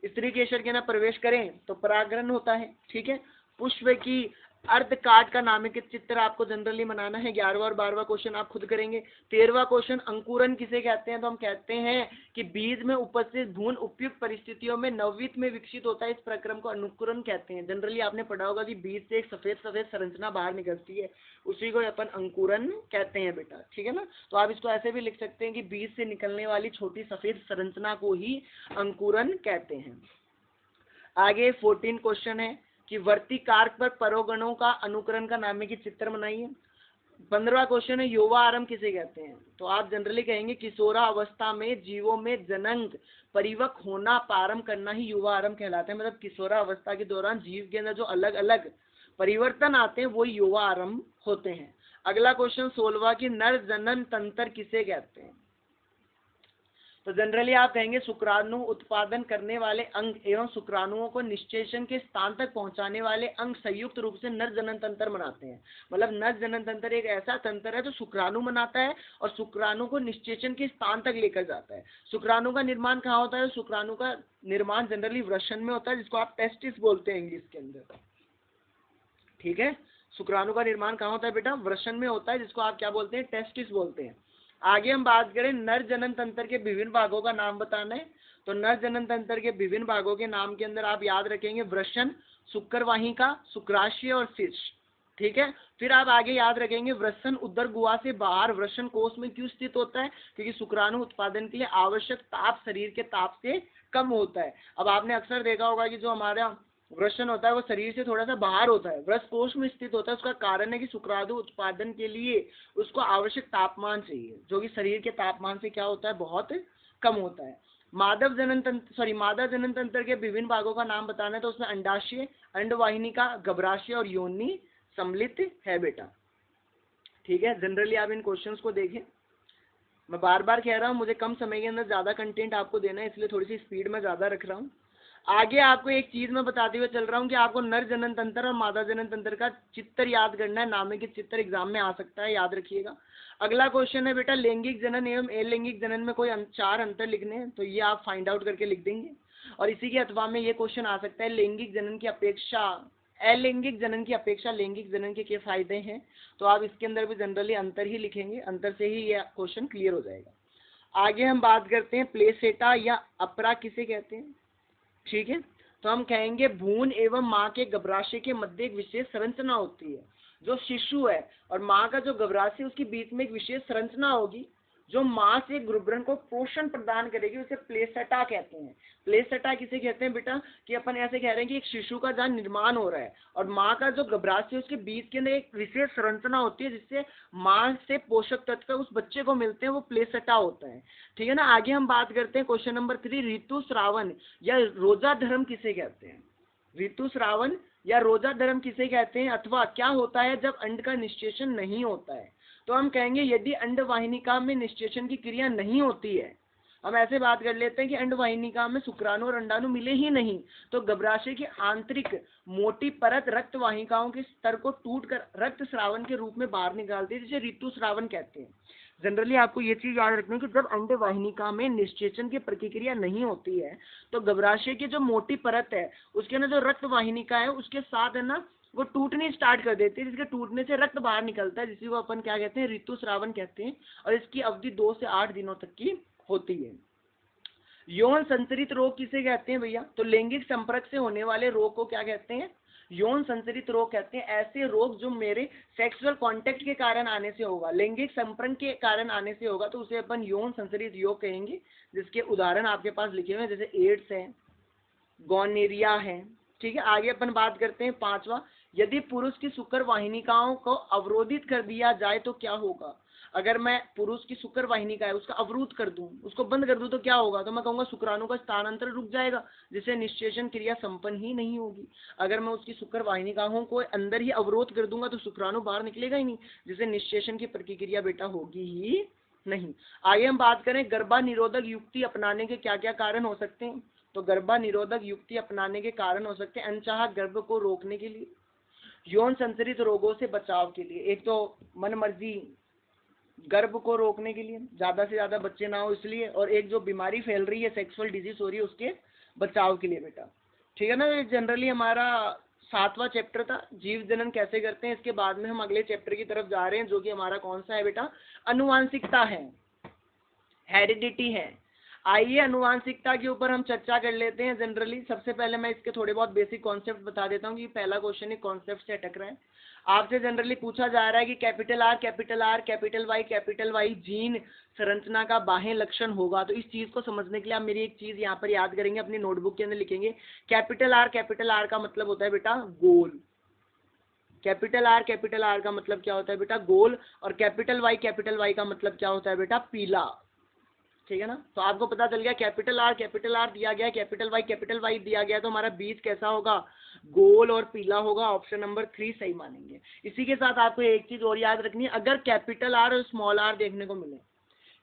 स्त्रीकेसर के ना प्रवेश करें तो परागण होता है। ठीक है, पुष्प की अर्ध काट का नामित चित्र आपको जनरली बनाना है। 11वां और 12वां क्वेश्चन आप खुद करेंगे। 13वां क्वेश्चन अंकुरन किसे कहते हैं, तो हम कहते हैं कि बीज में उपस्थित भ्रूण उपयुक्त परिस्थितियों में नववीत में विकसित होता है, इस प्रक्रम को अंकुरन कहते हैं। जनरली आपने पढ़ा होगा कि बीज से एक सफेद सफेद संरचना बाहर निकलती है, उसी को अपन अंकुरन कहते हैं बेटा। ठीक है ना, तो आप इसको ऐसे भी लिख सकते हैं कि बीज से निकलने वाली छोटी सफेद संरचना को ही अंकुरन कहते हैं। आगे 14 क्वेश्चन है कि वर्ती कारक पर परोगणों का अनुकरण का नामित चित्र बनाइए। 15वां क्वेश्चन है युवा आरंभ किसे कहते हैं, तो आप जनरली कहेंगे किशोरा अवस्था में जीवों में जनंग परिवक होना प्रारंभ करना ही युवा आरंभ कहलाता है। मतलब किशोरा अवस्था के दौरान जीव के अंदर जो अलग अलग परिवर्तन आते हैं वो युवा आरंभ होते हैं। अगला क्वेश्चन 16वां की नर जनन तंत्र किसे कहते हैं, तो जनरली आप कहेंगे शुक्राणु उत्पादन करने वाले अंग एवं शुक्राणुओं को निश्चेषण के स्थान तक पहुंचाने वाले अंग संयुक्त रूप से नर जनन तंत्र बनाते हैं। मतलब नर जनन तंत्र एक ऐसा तंत्र है जो शुक्राणु बनाता है और शुक्राणु को निश्चेषण के स्थान तक लेकर जाता है। शुक्राणु का निर्माण कहाँ होता है, शुक्राणु का निर्माण जनरली वृषण में होता है, जिसको आप टेस्टिस बोलते हैं इंग्लिश के अंदर। ठीक है, शुक्राणु का निर्माण कहाँ होता है बेटा, वृषण में होता है, जिसको आप क्या बोलते हैं, टेस्टिस बोलते हैं। आगे हम बात करें नर जनन तंत्र के विभिन्न भागों का नाम बताना है, तो नर जनन तंत्र के विभिन्न भागों के नाम के अंदर आप याद रखेंगे वृषण, शुक्रवाहिका, शुक्राशय और शीर्ष। ठीक है, फिर आप आगे याद रखेंगे वृषण उदर गुहा से बाहर वृषण कोष में क्यों स्थित होता है, क्योंकि शुक्राणु उत्पादन के लिए आवश्यक ताप शरीर के ताप से कम होता है। अब आपने अक्सर देखा होगा कि जो हमारा वृषण होता है वो शरीर से थोड़ा सा बाहर होता है, वृष कोष में स्थित होता है। उसका कारण है कि शुक्राणु उत्पादन के लिए उसको आवश्यक तापमान चाहिए, जो कि शरीर के तापमान से क्या होता है, बहुत कम होता है। मादा जनन तंत्र के विभिन्न भागों का नाम बताना है, तो उसमें अंडाशय, अंडवाहिनिका, गर्भाशय और योनि सम्मिलित है बेटा। ठीक है, जनरली आप इन क्वेश्चंस को देखें। मैं बार बार कह रहा हूँ मुझे कम समय के अंदर ज्यादा कंटेंट आपको देना है, इसलिए थोड़ी सी स्पीड में ज्यादा रख रहा हूँ। आगे आपको एक चीज मैं बताते हुए चल रहा हूँ कि आपको नर जनन तंत्र और मादा जनन तंत्र का चित्र याद करना है, नामित चित्र एग्जाम में आ सकता है, याद रखिएगा। अगला क्वेश्चन है बेटा लैंगिक जनन एवं अलैंगिक जनन में कोई 4 अंतर लिखने हैं, तो ये आप फाइंड आउट करके लिख देंगे। और इसी के अथवा में ये क्वेश्चन आ सकता है लैंगिक जनन की अपेक्षा अलैंगिक जनन की अपेक्षा लैंगिक जनन के क्या फायदे हैं, तो आप इसके अंदर भी जनरली अंतर ही लिखेंगे, अंतर से ही ये क्वेश्चन क्लियर हो जाएगा। आगे हम बात करते हैं प्लेसेटा या अपरा किसे कहते हैं। ठीक है, तो हम कहेंगे भ्रूण एवं माँ के गर्भाशय के मध्य एक विशेष संरचना होती है। जो शिशु है और माँ का जो गर्भाशय उसके बीच में एक विशेष संरचना होगी जो माँ से गर्भरण को पोषण प्रदान करेगी, उसे प्लेसेटा कहते हैं। प्लेसेटा किसे कहते हैं बेटा, कि अपन ऐसे कह रहे हैं कि एक शिशु का जहाँ निर्माण हो रहा है और माँ का जो गर्भाशय उसके बीच के अंदर एक विशेष संरचना होती है जिससे माँ से पोषक तत्व उस बच्चे को मिलते हैं, वो प्लेसेटा होता है। ठीक है ना, आगे हम बात करते हैं क्वेश्चन नंबर 3 ऋतुस्रावन या रोजा धर्म किसे कहते हैं। ऋतुस्रावन या रोजा धर्म किसे कहते हैं, अथवा क्या होता है जब अंड का निषेचन नहीं होता है, तो हम कहेंगे यदि अंडवाहिनिका में निषेचन की क्रिया नहीं होती है, हम ऐसे बात कर लेते हैं कि अंडवाहिनिका में शुक्राणु और अंडाणु मिले ही नहीं, तो गर्भाशय की आंतरिक मोटी परत रक्त वाहिकाओं के स्तर को टूटकर रक्त स्रावन के रूप में बाहर निकालती है, जिसे ऋतुस्रावन कहते हैं। जनरली आपको ये चीज याद रखनी है कि जब अंडवाहिनिका में निषेचन की प्रतिक्रिया नहीं होती है तो गर्भाशय की जो मोटी परत है उसके अंदर जो रक्त वाहिनिका है उसके साथ है ना वो टूटनी स्टार्ट कर देती है, जिसके टूटने से रक्त बाहर निकलता है, जिसी को अपन क्या कहते हैं, ऋतुस्रावन कहते हैं। और इसकी अवधि 2 से 8 दिनों तक की होती है। यौन संचरित रोग किसे कहते हैं भैया, तो लैंगिक संपर्क से होने वाले रोग को क्या कहते हैं, यौन संचरित रोग कहते हैं। ऐसे रोग जो मेरे सेक्सुअल कांटेक्ट के कारण आने से होगा, लैंगिक संपर्क के कारण आने से होगा, तो उसे अपन यौन संचरित रोग कहेंगे, जिसके उदाहरण आपके पास लिखे हुए हैं, जैसे एड्स है, गोनोरिया है। ठीक है, आगे अपन बात करते हैं 5वां यदि पुरुष की शुक्र वाहिनिकाओं को अवरोधित कर दिया जाए तो क्या होगा? अगर मैं पुरुष की शुक्र वाहिनिका है उसका अवरोध कर दूं, उसको बंद कर दूं तो क्या होगा? तो मैं कहूंगा शुक्राणु का स्थानांतरण रुक जाएगा, जिससे निश्चेषण क्रिया संपन्न ही नहीं होगी। अगर मैं उसकी शुक्र वाहिनिकाओं को अंदर ही अवरोध कर दूंगा तो शुक्राणु बाहर निकलेगा ही नहीं, जिससे निश्चेषण की प्रक्रिया बेटा होगी ही नहीं। आगे हम बात करें गर्भानिरोधक युक्ति अपनाने के क्या क्या कारण हो सकते हैं। तो गर्भानिरोधक युक्ति अपनाने के कारण हो सकते हैं अनचाहा गर्भ को रोकने के लिए, यौन संचरित रोगों से बचाव के लिए, एक तो मन मर्जी गर्भ को रोकने के लिए, ज्यादा से ज्यादा बच्चे ना हो इसलिए, और एक जो बीमारी फैल रही है सेक्सुअल डिजीज हो रही है उसके बचाव के लिए बेटा। ठीक है ना। ये जनरली हमारा 7वां चैप्टर था, जीव जनन कैसे करते हैं। इसके बाद में हम अगले चैप्टर की तरफ जा रहे हैं जो कि हमारा कौन सा है बेटा? अनुवांशिकता है, हेरिडिटी है। आइए अनुवांशिकता के ऊपर हम चर्चा कर लेते हैं। जनरली सबसे पहले मैं इसके थोड़े बहुत बेसिक कॉन्सेप्ट बता देता हूँ कि पहला क्वेश्चन एक कॉन्सेप्ट से अटक रहा है। आपसे जनरली पूछा जा रहा है कि capital R capital Y gene संरचना का बाह्य लक्षण होगा। तो इस चीज को समझने के लिए आप मेरी एक चीज यहाँ पर याद करेंगे, अपनी नोटबुक के अंदर लिखेंगे। कैपिटल आर का मतलब होता है बेटा गोल। कैपिटल आर का मतलब क्या होता है बेटा? गोल। और कैपिटल वाई का मतलब क्या होता है बेटा? पीला। ठीक है ना। तो आपको पता चल गया कैपिटल आर दिया गया, कैपिटल वाई दिया गया, तो हमारा बीज कैसा होगा? गोल और पीला होगा। ऑप्शन नंबर 3 सही मानेंगे। इसी के साथ आपको एक चीज और याद रखनी है, अगर कैपिटल आर और स्मॉल आर देखने को मिले,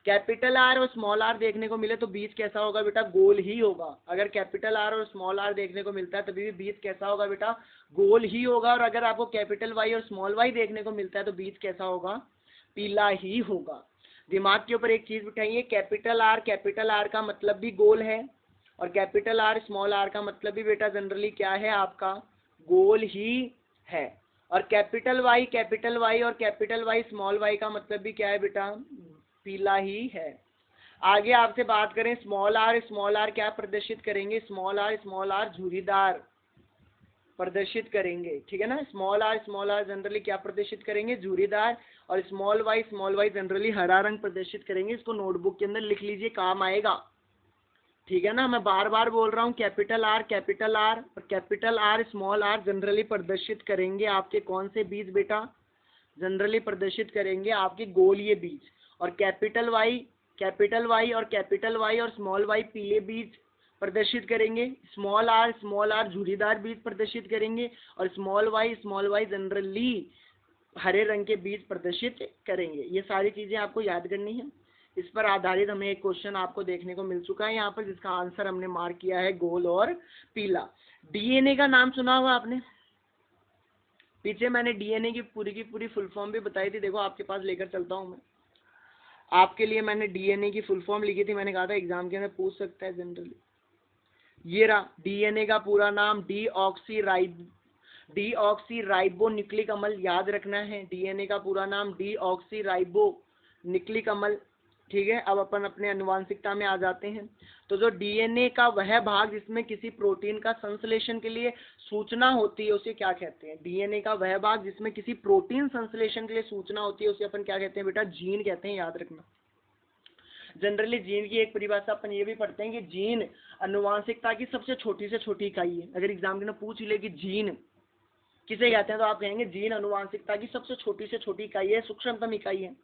कैपिटल आर और स्मॉल आर देखने को मिले तो बीज कैसा होगा बेटा? गोल ही होगा। अगर कैपिटल आर और स्मॉल आर देखने को मिलता है तभी भी बीज कैसा होगा बेटा? गोल ही होगा। और अगर आपको कैपिटल वाई और स्मॉल वाई देखने को मिलता है तो बीज कैसा होगा? पीला ही होगा। दिमाग के ऊपर एक चीज बिठाइए, कैपिटल आर का मतलब भी गोल है और कैपिटल आर स्मॉल आर का मतलब भी बेटा जनरली क्या है आपका? गोल ही है। और कैपिटल वाई और कैपिटल वाई स्मॉल वाई का मतलब भी क्या है बेटा? पीला ही है। आगे आपसे बात करें स्मॉल आर क्या प्रदर्शित करेंगे? स्मॉल आर झुर्रीदार प्रदर्शित करेंगे। ठीक है ना। स्मॉल आर जनरली क्या प्रदर्शित करेंगे? झुर्रीदार। और स्मॉल वाई जनरली हरा रंग प्रदर्शित करेंगे। इसको नोटबुक के अंदर लिख लीजिए, काम आएगा। ठीक है ना। मैं बार बार बोल रहा हूँ कैपिटल आर और capital R small R generally प्रदर्शित करेंगे आपके कौन से बीज बेटा? जनरली प्रदर्शित करेंगे आपके गोलीय बीज। और कैपिटल वाई और स्मॉल वाई पीले बीज प्रदर्शित करेंगे। स्मॉल आर झुर्रीदार बीज प्रदर्शित करेंगे। और स्मॉल वाई जनरली हरे रंग के बीज प्रदर्शित करेंगे। ये सारी चीजें आपको याद करनी है। इस पर आधारित हमें एक क्वेश्चन आपको देखने को मिल चुका है यहाँ पर, जिसका आंसर हमने मार्क किया है गोल और पीला। डीएनए का नाम सुना होगा आपने, पीछे मैंने डीएनए की पूरी फुल फॉर्म भी बताई थी। देखो आपके पास लेकर चलता हूँ मैं, आपके लिए मैंने डीएनए की फुल फॉर्म लिखी थी। मैंने कहा था एग्जाम के अंदर पूछ सकता है जनरली। ये रहा डीएनए का पूरा नाम, डीऑक्सी राइबो न्यूक्लिक अम्ल, याद रखना है। डीएनए का पूरा नाम डीऑक्सी राइबो न्यूक्लिक अम्ल। ठीक है। अब अपन अपने अनुवांशिकता में आ जाते हैं। तो जो डीएनए का वह भाग जिसमें किसी प्रोटीन का संश्लेषण के लिए सूचना होती है उसे क्या कहते हैं? डीएनए का वह भाग जिसमें किसी प्रोटीन संश्लेषण के लिए सूचना होती है उसे अपन क्या कहते हैं बेटा? जीन कहते हैं, याद रखना। जनरली जीन की एक परिभाषा अपन ये भी पढ़ते हैं कि जीन अनुवांशिकता की सबसे छोटी से छोटी इकाई है। अगर एग्जाम के अंदर पूछ ले कि जीन किसे कहते हैं तो आप कहेंगे जीन अनुवांशिकता की सबसे छोटी से छोटी इकाई है, सूक्ष्मतम इकाई है।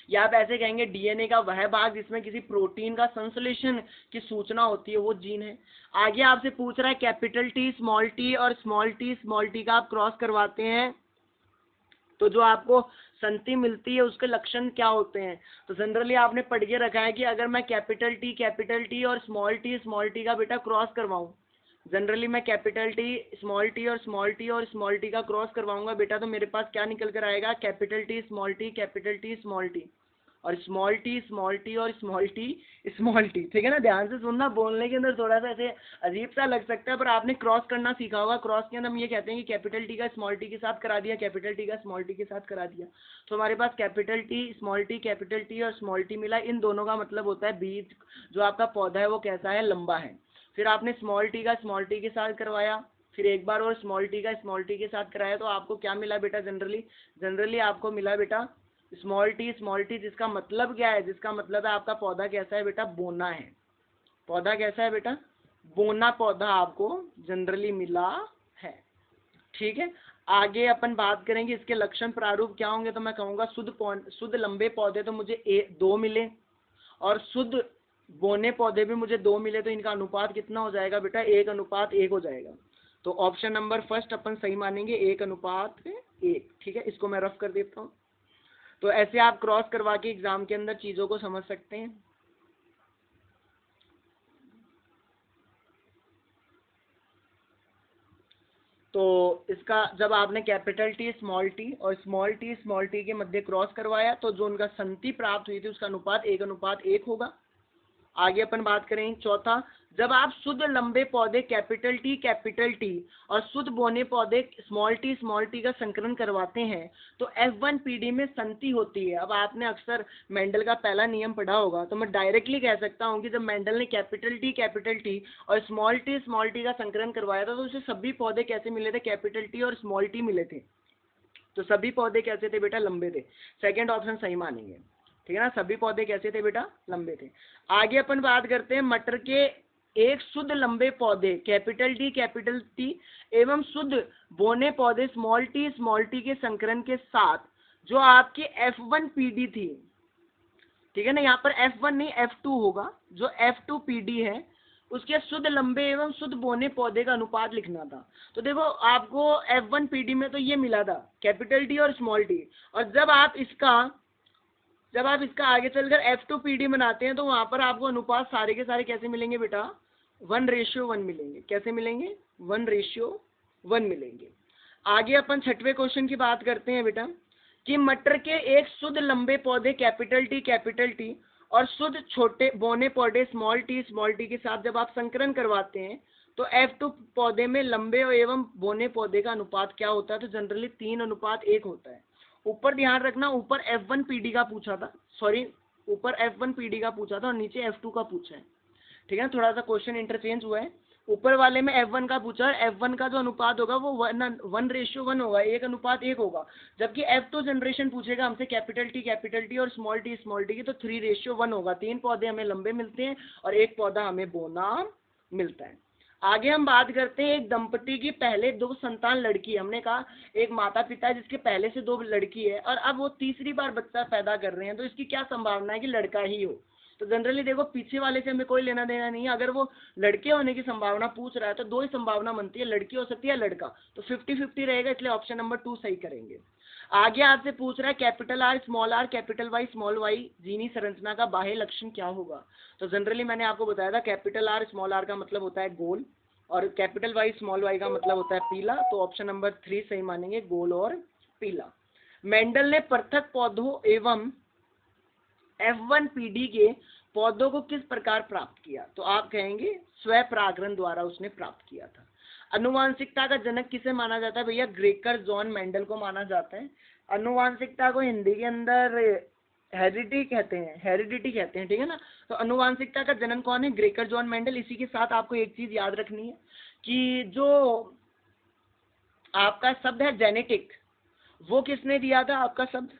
या आप ऐसे कहेंगे डीएनए का वह भाग जिसमें किसी प्रोटीन का संश्लेषण की सूचना होती है वो जीन है। आगे आपसे पूछ रहा है कैपिटल टी और स्मॉल टी का आप क्रॉस करवाते हैं तो जो आपको संति मिलती है उसके लक्षण क्या होते हैं? तो जनरली आपने पढ़ के रखा है कि अगर मैं कैपिटल टी और स्मॉल टी का बेटा क्रॉस करवाऊं, जनरली मैं कैपिटल टी और स्मॉल टी का क्रॉस करवाऊंगा बेटा, तो मेरे पास क्या निकल कर आएगा? कैपिटल टी स्मॉल टी और स्मॉल टी और स्मॉल टी। ठीक है ना। ध्यान से सुनना, बोलने के अंदर थोड़ा सा ऐसे अजीब सा लग सकता है पर आपने क्रॉस करना सीखा होगा। क्रॉस के अंदर हम ये कहते हैं कि कैपिटल टी का स्मॉल टी के साथ करा दिया, कैपिटल टी का स्मॉल टी के साथ करा दिया, तो हमारे पास कैपिटल टी और स्मॉल टी मिला। इन दोनों का मतलब होता है बीज जो आपका पौधा है वो कैसा है? लंबा है। फिर आपने स्मॉल टी का स्मॉल टी के साथ करवाया, फिर एक बार और स्मॉल टी का स्मॉल टी के साथ कराया, तो आपको क्या मिला बेटा? जनरली आपको मिला बेटा स्मॉल टी, जिसका मतलब क्या है? जिसका मतलब है आपका पौधा कैसा है बेटा? बोना है। पौधा कैसा है बेटा? बोना पौधा आपको जनरली मिला है। ठीक है, आगे अपन बात करेंगे इसके लक्षण प्रारूप क्या होंगे। तो मैं कहूँगा शुद्ध लंबे पौधे तो मुझे 2 मिले, और शुद्ध बोने पौधे भी मुझे 2 मिले, तो इनका अनुपात कितना हो जाएगा बेटा, 1:1 हो जाएगा। तो ऑप्शन नंबर फर्स्ट अपन सही मानेंगे, 1:1। ठीक है, इसको मैं रफ कर देता हूँ। तो ऐसे आप क्रॉस करवा के एग्जाम के अंदर चीजों को समझ सकते हैं। तो इसका जब आपने कैपिटल टी स्मॉल टी और स्मॉल टी के मध्य क्रॉस करवाया, तो जो उनका संति प्राप्त हुई थी उसका अनुपात 1:1 होगा। आगे अपन बात करें चौथा, जब आप शुद्ध लंबे पौधे कैपिटल टी और शुद्ध बोने पौधे स्मॉल टी का संकरण करवाते हैं, तो F1PD में संति होती है। अब आपने अक्सर मेंडल का पहला नियम पढ़ा होगा, तो मैं डायरेक्टली कह सकता हूं कि जब मेंडल ने कैपिटल टी और स्मॉल टी का संकरण करवाया था, तो उसे सभी पौधे कैसे मिले थे, कैपिटल टी और स्मॉल टी मिले थे। तो सभी पौधे कैसे थे बेटा, लंबे थे। सेकेंड ऑप्शन सही मानेंगे, ठीक है ना, सभी पौधे कैसे थे बेटा, लंबे थे। आगे अपन बात करते हैं मटर के एक शुद्ध लंबे पौधे कैपिटल टी एवं शुद्ध बोने पौधे स्मॉल टी के संकरण के साथ जो आपकी F1PD थी, ठीक है ना, यहाँ पर F1 नहीं F2 होगा, जो F2PD है उसके शुद्ध लंबे एवं शुद्ध बोने पौधे का अनुपात लिखना था। तो देखो आपको F1PD में तो ये मिला था कैपिटल टी और स्मॉल टी, और जब आप इसका आगे चलकर F2PD बनाते हैं, तो वहां पर आपको अनुपात सारे के सारे कैसे मिलेंगे बेटा, 1:1 मिलेंगे। कैसे मिलेंगे, 1:1 मिलेंगे। आगे अपन छठवें क्वेश्चन की बात करते हैं बेटा, कि मटर के एक शुद्ध लंबे पौधे कैपिटल टी और शुद्ध छोटे बोने पौधे स्मॉल टी के साथ जब आप संकरण करवाते हैं, तो F2 पौधे में लंबे एवं बोने पौधे का अनुपात क्या होता है, तो जनरली 3:1 होता है। ऊपर ध्यान रखना, ऊपर F1PD का पूछा था, सॉरी ऊपर F1PD का पूछा था और नीचे F2 का पूछा है, ठीक है, थोड़ा सा क्वेश्चन इंटरचेंज हुआ है। ऊपर वाले में F1 का पूछा है, F1 का जो अनुपात होगा वो 1:1 होगा, 1:1 होगा। जबकि F2 जनरेशन पूछेगा हमसे कैपिटल टी और स्मॉल टी की, तो 3:1 होगा। 3 पौधे हमें लंबे मिलते हैं और 1 पौधा हमें बोना मिलता है। आगे हम बात करते हैं एक दंपति की पहले 2 संतान लड़की है। हमने कहा एक माता पिता है जिसके पहले से 2 लड़की है और अब वो तीसरी बार बच्चा पैदा कर रहे हैं, तो इसकी क्या संभावना है कि लड़का ही हो। तो जनरली देखो पीछे वाले से हमें कोई लेना देना नहीं है, अगर वो लड़के होने की संभावना पूछ रहा है तो 2 ही संभावना बनती है, लड़की हो सकती है लड़का, तो 50-50 रहेगा, इसलिए ऑप्शन नंबर 2 सही करेंगे। आगे आपसे पूछ रहा है capital R capital Y small y जीनी संरचना का बाह्य लक्षण क्या होगा। तो जनरली मैंने आपको बताया था कैपिटल R स्मॉल r का मतलब होता है गोल और कैपिटल Y स्मॉल y का मतलब होता है पीला, तो ऑप्शन नंबर 3 सही मानेंगे, गोल और पीला। मेंडल ने पृथक पौधों एवं F1PD के पौधों को किस प्रकार प्राप्त किया, तो आप कहेंगे स्वपरागण द्वारा उसने प्राप्त किया था। अनुवांशिकता का जनक किसे माना जाता है भैया, ग्रेकर जॉन मेंडल को माना जाता है। अनुवांशिकता को हिंदी के अंदर हेरिडिटी कहते हैं, ठीक है ना। तो अनुवांशिकता का जनक कौन है, ग्रेकर जॉन मेंडल। इसी के साथ आपको एक चीज याद रखनी है कि जो आपका शब्द है जेनेटिक, वो किसने दिया था, आपका शब्द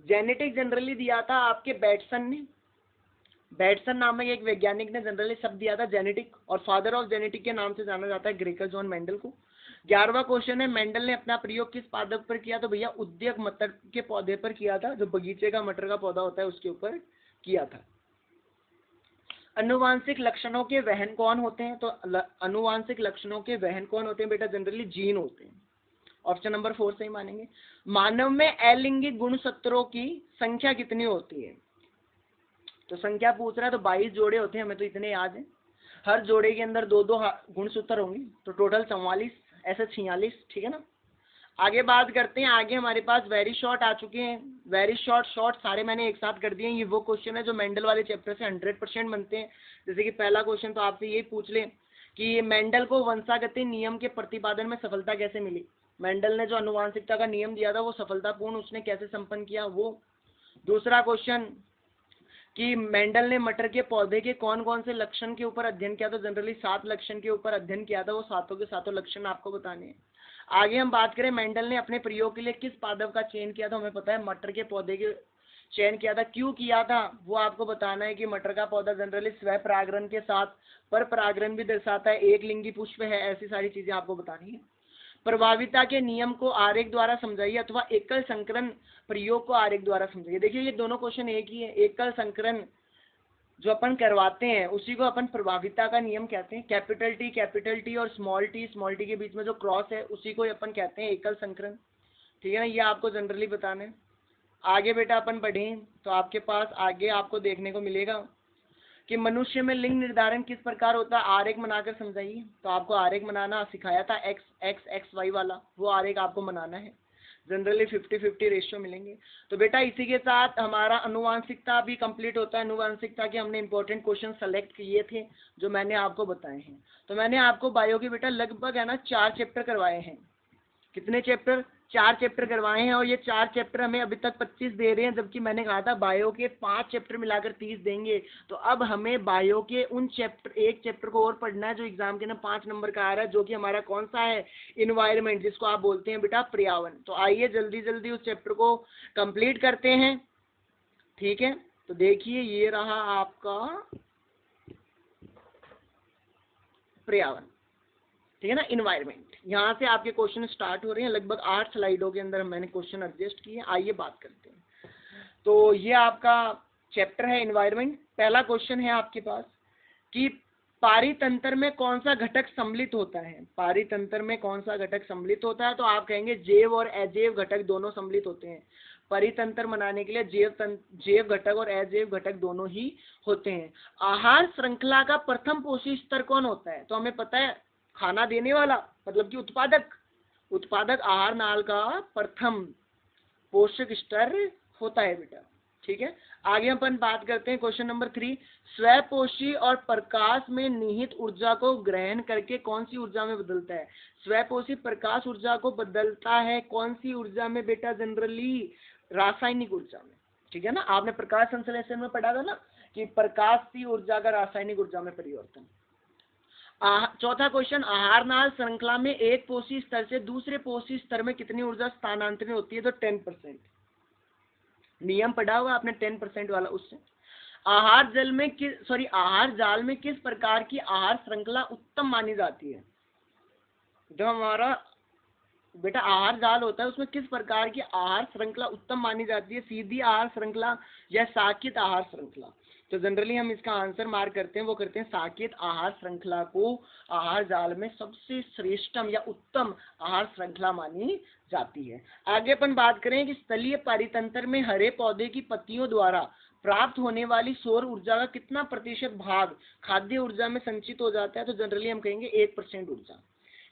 जेनेटिक जनरली दिया था आपके बैटसन ने। बैटसन नामक एक वैज्ञानिक ने जनरली शब्द दिया था जेनेटिक, और फादर ऑफ जेनेटिक के नाम से जाना जाता है ग्रेकर जॉन मेंडल को। 11वां क्वेश्चन है, मेंडल ने अपना प्रयोग किस पादप पर किया, तो भैया उद्योग मटर के पौधे पर किया था, जो बगीचे का मटर का पौधा होता है उसके ऊपर किया था। अनुवांशिक लक्षणों के वहन कौन होते हैं, तो अनुवांशिक लक्षणों के वहन कौन होते हैं बेटा, जनरली जीन होते हैं। ऑप्शन नंबर 4 सही मानेंगे। मानव में अलिंगिक गुणसूत्रों की संख्या कितनी होती है, तो संख्या पूछ रहा है, तो 22 जोड़े होते हैं, हमें तो इतने याद है। हर जोड़े के अंदर 2-2 गुणसूत्र होंगे, तो टोटल 44, ऐसे 46, ठीक है ना। आगे बात करते हैं, आगे हमारे पास वेरी शॉर्ट आ चुके हैं। वेरी शॉर्ट सारे मैंने एक साथ कर दिए। ये वो क्वेश्चन है जो मेंडल वाले चैप्टर से 100% बनते हैं। जैसे कि पहला क्वेश्चन तो आपसे यही पूछ ले कि मेंडल को वंशागति नियम के प्रतिपादन में सफलता कैसे मिली। मेंडल ने जो अनुवांशिकता का नियम दिया था वो सफलतापूर्ण उसने कैसे संपन्न किया वो। दूसरा क्वेश्चन कि मेंडल ने मटर के पौधे के कौन कौन से लक्षण के ऊपर अध्ययन किया, तो जनरली 7 लक्षण के ऊपर अध्ययन किया था, वो 7 के 7 लक्षण आपको बताने हैं। आगे हम बात करें मेंडल ने अपने प्रयोग के लिए किस पादप का चयन किया था, हमें पता है मटर के पौधे के चयन किया था। क्यों किया था वो आपको बताना है कि मटर का पौधा जनरली स्वपरागण के साथ पर परागण भी दर्शाता है, एक लिंगी पुष्प है, ऐसी सारी चीजें आपको बतानी है। प्रभाविता के नियम को आरेख द्वारा समझाइए अथवा एकल संकरण प्रयोग को आरेख द्वारा समझाइए। देखिए ये दोनों क्वेश्चन एक ही है। एकल संकरण जो अपन करवाते हैं उसी को अपन प्रभाविता का नियम कहते हैं। कैपिटल टी और स्मॉल टी के बीच में जो क्रॉस है उसी को अपन कहते हैं एकल संकरण। ठीक है ना, ये आपको जनरली बताना है। आगे बेटा अपन बढ़ें तो आपके पास आगे आपको देखने को मिलेगा कि मनुष्य में लिंग निर्धारण किस प्रकार होता है, आरेख बनाकर समझाइए। तो आपको आरेख बनाना सिखाया था XY वाला, वो आरेख आपको बनाना है। जनरली 50-50 रेशियो मिलेंगे। तो बेटा इसी के साथ हमारा अनुवांशिकता भी कंप्लीट होता है। अनुवांशिकता के हमने इंपॉर्टेंट क्वेश्चन सेलेक्ट किए थे जो मैंने आपको बताए हैं। तो मैंने आपको बायो के बेटा लगभग है ना 4 चैप्टर करवाए हैं। कितने चैप्टर? 4 चैप्टर करवाए हैं, और ये 4 चैप्टर हमें अभी तक 25 दे रहे हैं, जबकि मैंने कहा था बायो के 5 चैप्टर मिलाकर 30 देंगे। तो अब हमें बायो के उन एक चैप्टर को और पढ़ना है जो एग्जाम के ना 5 नंबर का आ रहा है, जो कि हमारा कौन सा है, इन्वायरमेंट, जिसको आप बोलते हैं बेटा पर्यावरण। तो आइए जल्दी जल्दी उस चैप्टर को कंप्लीट करते हैं। ठीक है, तो देखिए ये रहा आपका पर्यावरण, ठीक है ना, इन्वायरमेंट। यहाँ से आपके क्वेश्चन स्टार्ट हो रहे हैं। लगभग 8 स्लाइडों के अंदर मैंने क्वेश्चन एडजस्ट किए। आइए बात करते हैं। तो ये आपका चैप्टर है इन्वायरमेंट। पहला क्वेश्चन है आपके पास कि पारितंत्र में कौन सा घटक सम्मिलित होता है। पारितंत्र में कौन सा घटक सम्मिलित होता है? तो आप कहेंगे जैव और अजैव घटक दोनों सम्मिलित होते हैं। परितंत्र बनाने के लिए जैव घटक और अजैव घटक दोनों ही होते हैं। आहार श्रृंखला का प्रथम पोषी स्तर कौन होता है? तो हमें पता है खाना देने वाला, मतलब कि उत्पादक आहार नाल का प्रथम पोषक स्तर होता है बेटा। ठीक है, आगे अपन बात करते हैं क्वेश्चन नंबर 3। स्वपोषी और प्रकाश में निहित ऊर्जा को ग्रहण करके कौन सी ऊर्जा में बदलता है? स्वपोषी प्रकाश ऊर्जा को बदलता है कौन सी ऊर्जा में बेटा? जनरली रासायनिक ऊर्जा में। ठीक है ना, आपने प्रकाश संश्लेषण में पढ़ा था ना कि प्रकाश की ऊर्जा का रासायनिक ऊर्जा में परिवर्तन। चौथा क्वेश्चन, आहार नाल श्रृंखला में एक पोषी स्तर से दूसरे पोषी स्तर में कितनी ऊर्जा स्थानांतरित होती है? तो 10%। नियम पढ़ा हुआ आपने 10% वाला, उससे। आहार जाल में किस प्रकार की आहार श्रृंखला उत्तम मानी जाती है? जो हमारा बेटा आहार जाल होता है उसमें किस प्रकार की आहार श्रृंखला उत्तम मानी जाती है? सीधी आहार श्रृंखला या साकित आहार श्रृंखला? तो जनरली हम इसका आंसर मार्क करते हैं, वो करते हैं साकित आहार श्रृंखला को आहार जाल में सबसे श्रेष्ठम या उत्तम आहार श्रृंखला मानी जाती है। आगे अपन बात करें कि स्थलीय पारितंत्र में हरे पौधे की पत्तियों द्वारा प्राप्त होने वाली सौर ऊर्जा का कितना प्रतिशत भाग खाद्य ऊर्जा में संचित हो जाता है? तो जनरली हम कहेंगे 1% ऊर्जा।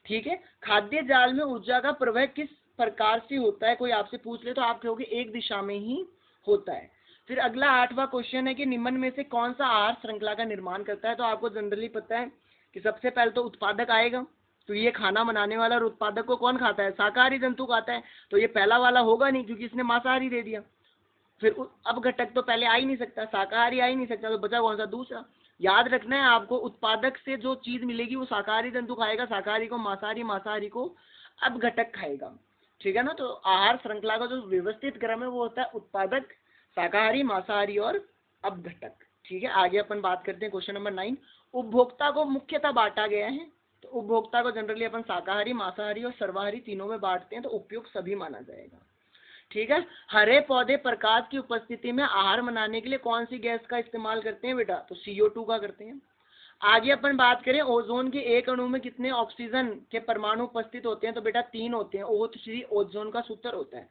ठीक है, खाद्य जाल में ऊर्जा का प्रवाह किस प्रकार से होता है? कोई आपसे पूछ ले तो आप कहोगे एक दिशा में ही होता है। फिर अगला 8वां क्वेश्चन है कि निम्न में से कौन सा आहार श्रृंखला का निर्माण करता है? तो आपको जनरली पता है कि सबसे पहले तो उत्पादक आएगा। तो ये खाना बनाने वाला और उत्पादक को कौन खाता है? शाकाहारी जंतु खाता है। तो ये पहला वाला होगा नहीं क्योंकि इसने मांसाहारी दे दिया। फिर अब घटक तो पहले आ ही नहीं सकता, शाकाहारी आ ही नहीं सकता, तो बचा कौन सा? दूसरा। याद रखना है आपको, उत्पादक से जो चीज मिलेगी वो शाकाहारी जंतु खाएगा, शाकाहारी को मांसाहारी, मांसाहारी को अब घटक खाएगा। ठीक है ना, तो आहार श्रृंखला का जो व्यवस्थित क्रम है वो होता है उत्पादक, शाकाहारी, मांसाहारी और अब घटक। ठीक है, आगे अपन बात करते हैं क्वेश्चन नंबर 9। उपभोक्ता को मुख्यतः बांटा गया है। तो उपभोक्ता को जनरली अपन शाकाहारी, मांसाहारी और सर्वाहारी तीनों में बांटते हैं, तो उपयुक्त सभी माना जाएगा। ठीक है, हरे पौधे प्रकाश की उपस्थिति में आहार बनाने के लिए कौन सी गैस का इस्तेमाल करते हैं बेटा? तो CO2 का करते हैं। आगे अपन बात करें ओजोन के एक अणु में कितने ऑक्सीजन के परमाणु उपस्थित होते हैं? तो बेटा 3 होते हैं। O3 ओजोन का सूत्र होता है।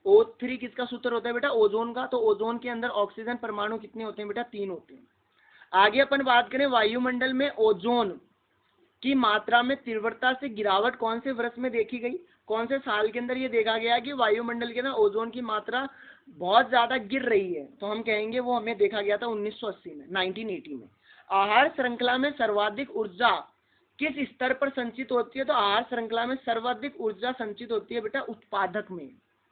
O3 किसका सूत्र होता है बेटा? ओजोन का। तो ओजोन के अंदर ऑक्सीजन परमाणु कितने होते हैं बेटा? 3 होते हैं। आगे अपन बात करें वायुमंडल में ओजोन की मात्रा में तीव्रता से गिरावट कौन से वर्ष में देखी गई? कौन से साल के अंदर ये देखा गया कि वायुमंडल के अंदर ओजोन की मात्रा बहुत ज्यादा गिर रही है? तो हम कहेंगे वो हमें देखा गया था 1980 में, 1980 में। आहार श्रृंखला में सर्वाधिक ऊर्जा किस स्तर पर संचित होती है? तो आहार श्रृंखला में सर्वाधिक ऊर्जा संचित होती है बेटा उत्पादक में।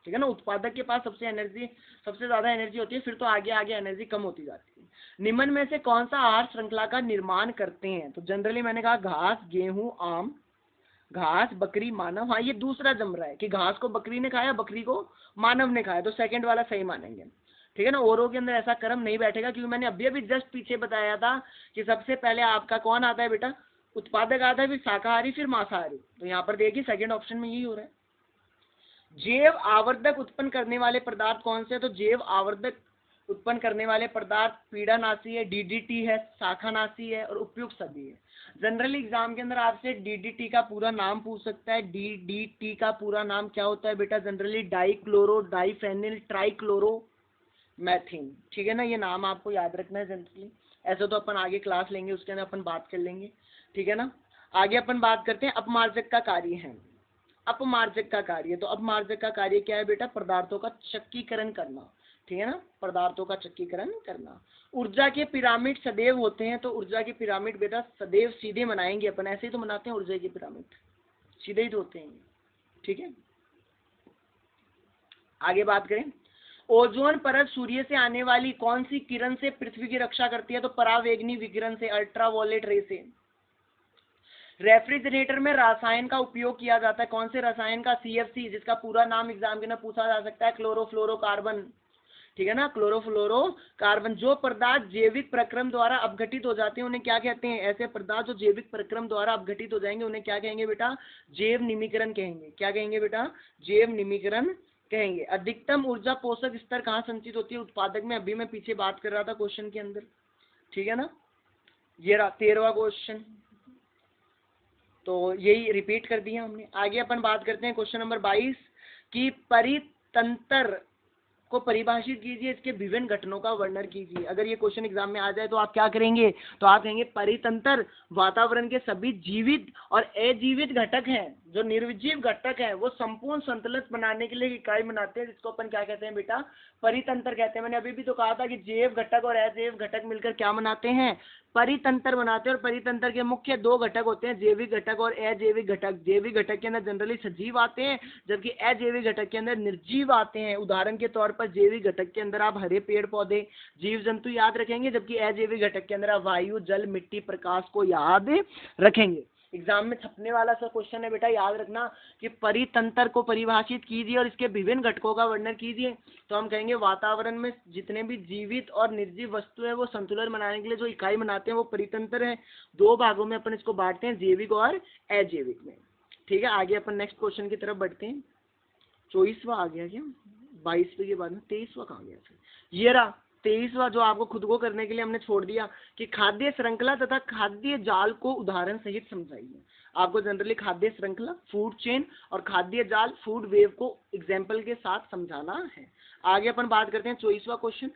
ठीक है ना, उत्पादक के पास सबसे ज्यादा एनर्जी होती है, फिर तो आगे आगे एनर्जी कम होती जाती है। निम्न में से कौन सा आहार श्रृंखला का निर्माण करते हैं? तो जनरली मैंने कहा घास, गेहूं, आम। घास, बकरी, मानव। हाँ, ये दूसरा जम रहा है कि घास को बकरी ने खाया, बकरी को मानव ने खाया, तो सेकंड वाला सही मानेंगे। ठीक है ना, औरों के अंदर ऐसा क्रम नहीं बैठेगा क्योंकि मैंने अभी जस्ट पीछे बताया था कि सबसे पहले आपका कौन आता है बेटा? उत्पादक आता है, फिर शाकाहारी, फिर मांसाहारी। तो यहाँ पर देखिए सेकंड ऑप्शन में यही हो रहा है। जैव आवर्धक उत्पन्न करने वाले पदार्थ कौन से है? तो जैव आवर्धक उत्पन्न करने वाले पदार्थ पीड़ानाशी है, डीडीटी है, शाखानाशी है और उपयुक्त सभी है। जनरली एग्जाम के अंदर आपसे डीडीटी का पूरा नाम पूछ सकता है। डीडीटी का पूरा नाम क्या होता है बेटा? Generally dichloro diphenyl trichloromethane. ठीक है ना, ये नाम आपको याद रखना है जनरली। ऐसा तो अपन आगे क्लास लेंगे, उसके अंदर अपन बात कर लेंगे। ठीक है ना, आगे अपन बात करते हैं अपमार्जक का कार्य है। अपमार्जक का कार्य, तो अपमार्जक का कार्य क्या है बेटा? पदार्थों का चक्कीकरण करना। ठीक है ना, पदार्थों का चक्कीकरण करना। ऊर्जा के पिरामिड सदैव होते हैं, तो ऊर्जा के पिरामिड बेटा सदैव सीधे बनाएंगे अपन, ऐसे ही तो बनाते हैं ऊर्जा के पिरामिड, सीधे ही तो होते हैं। ठीक है, आगे बात करें। ओजोन परत सूर्य से आने वाली कौन सी किरण से पृथ्वी की रक्षा करती है? तो परावैंगनी विकिरण से, अल्ट्रावायलेट रे से। रेफ्रिजरेटर में रसायन का उपयोग किया जाता है, कौन से रसायन का? सीएफसी, जिसका पूरा नाम एग्जाम के अंदर पूछा जा सकता है, क्लोरोफ्लोरोकार्बन। ठीक है ना, क्लोरोफ्लोरोकार्बन। जो पदार्थ जैविक प्रक्रम द्वारा अपघटित हो जाते हैं उन्हें क्या कहते हैं? ऐसे पदार्थ जो जैविक प्रक्रम द्वारा अपघटित हो जाएंगे उन्हें क्या कहेंगे बेटा? जैव निमीकरण कहेंगे। क्या कहेंगे बेटा? जैव निमीकरण कहेंगे। अधिकतम ऊर्जा पोषक स्तर कहाँ संचित होती है? उत्पादक में। अभी मैं पीछे बात कर रहा था क्वेश्चन के अंदर। ठीक है ना, ये 13वां क्वेश्चन, तो यही रिपीट कर दिया हमने। आगे अपन बात करते हैं क्वेश्चन नंबर 22 की परितंत्र को परिभाषित कीजिए, इसके विभिन्न घटनों का वर्णन कीजिए। अगर ये क्वेश्चन एग्जाम में आ जाए तो आप क्या करेंगे? तो आप कहेंगे परितंत्र वातावरण के सभी जीवित और अजीवित घटक हैं, जो निर्जीव घटक है वो संपूर्ण संतुलन बनाने के लिए इकाई बनाते हैं, जिसको अपन क्या कहते हैं बेटा? परितंत्र कहते हैं। मैंने अभी भी तो कहा था कि जैव घटक और अजैव घटक मिलकर क्या बनाते हैं? परितंत्र बनाते हैं। और परितंत्र के मुख्य दो घटक होते हैं, जैविक घटक और अजैविक घटक। जैविक घटक के अंदर जनरली सजीव आते हैं, जबकि अजैविक घटक के अंदर निर्जीव आते हैं। उदाहरण के तौर पर जैविक घटक के अंदर आप हरे पेड़ पौधे, जीव जंतु याद रखेंगे, जबकि अजैविक घटक के अंदर आप वायु, जल, मिट्टी, प्रकाश को याद रखेंगे। एग्जाम में छपने वाला सा क्वेश्चन है बेटा, याद रखना कि परितंत्र को परिभाषित कीजिए और इसके विभिन्न घटकों का वर्णन कीजिए। तो हम कहेंगे वातावरण में जितने भी जीवित और निर्जीव वस्तु है वो संतुलन बनाने के लिए जो इकाई बनाते हैं वो परितंत्र है। दो भागों में अपन इसको बांटते हैं, जैविक और अजैविक में। ठीक है, आगे अपन नेक्स्ट क्वेश्चन की तरफ बढ़ते हैं। 24वां आ गया क्या? 22वें के बाद में 23वां कहाँ गया? ये रहा 23वां, जो आपको खुद को करने के लिए हमने छोड़ दिया कि खाद्य श्रृंखला तथा खाद्य जाल को उदाहरण सहित समझाइए। आपको जनरली खाद्य श्रृंखला, फूड चेन, और खाद्य जाल, फूड वेव को एग्जाम्पल के साथ समझाना है। आगे अपन बात करते हैं 24वां क्वेश्चन,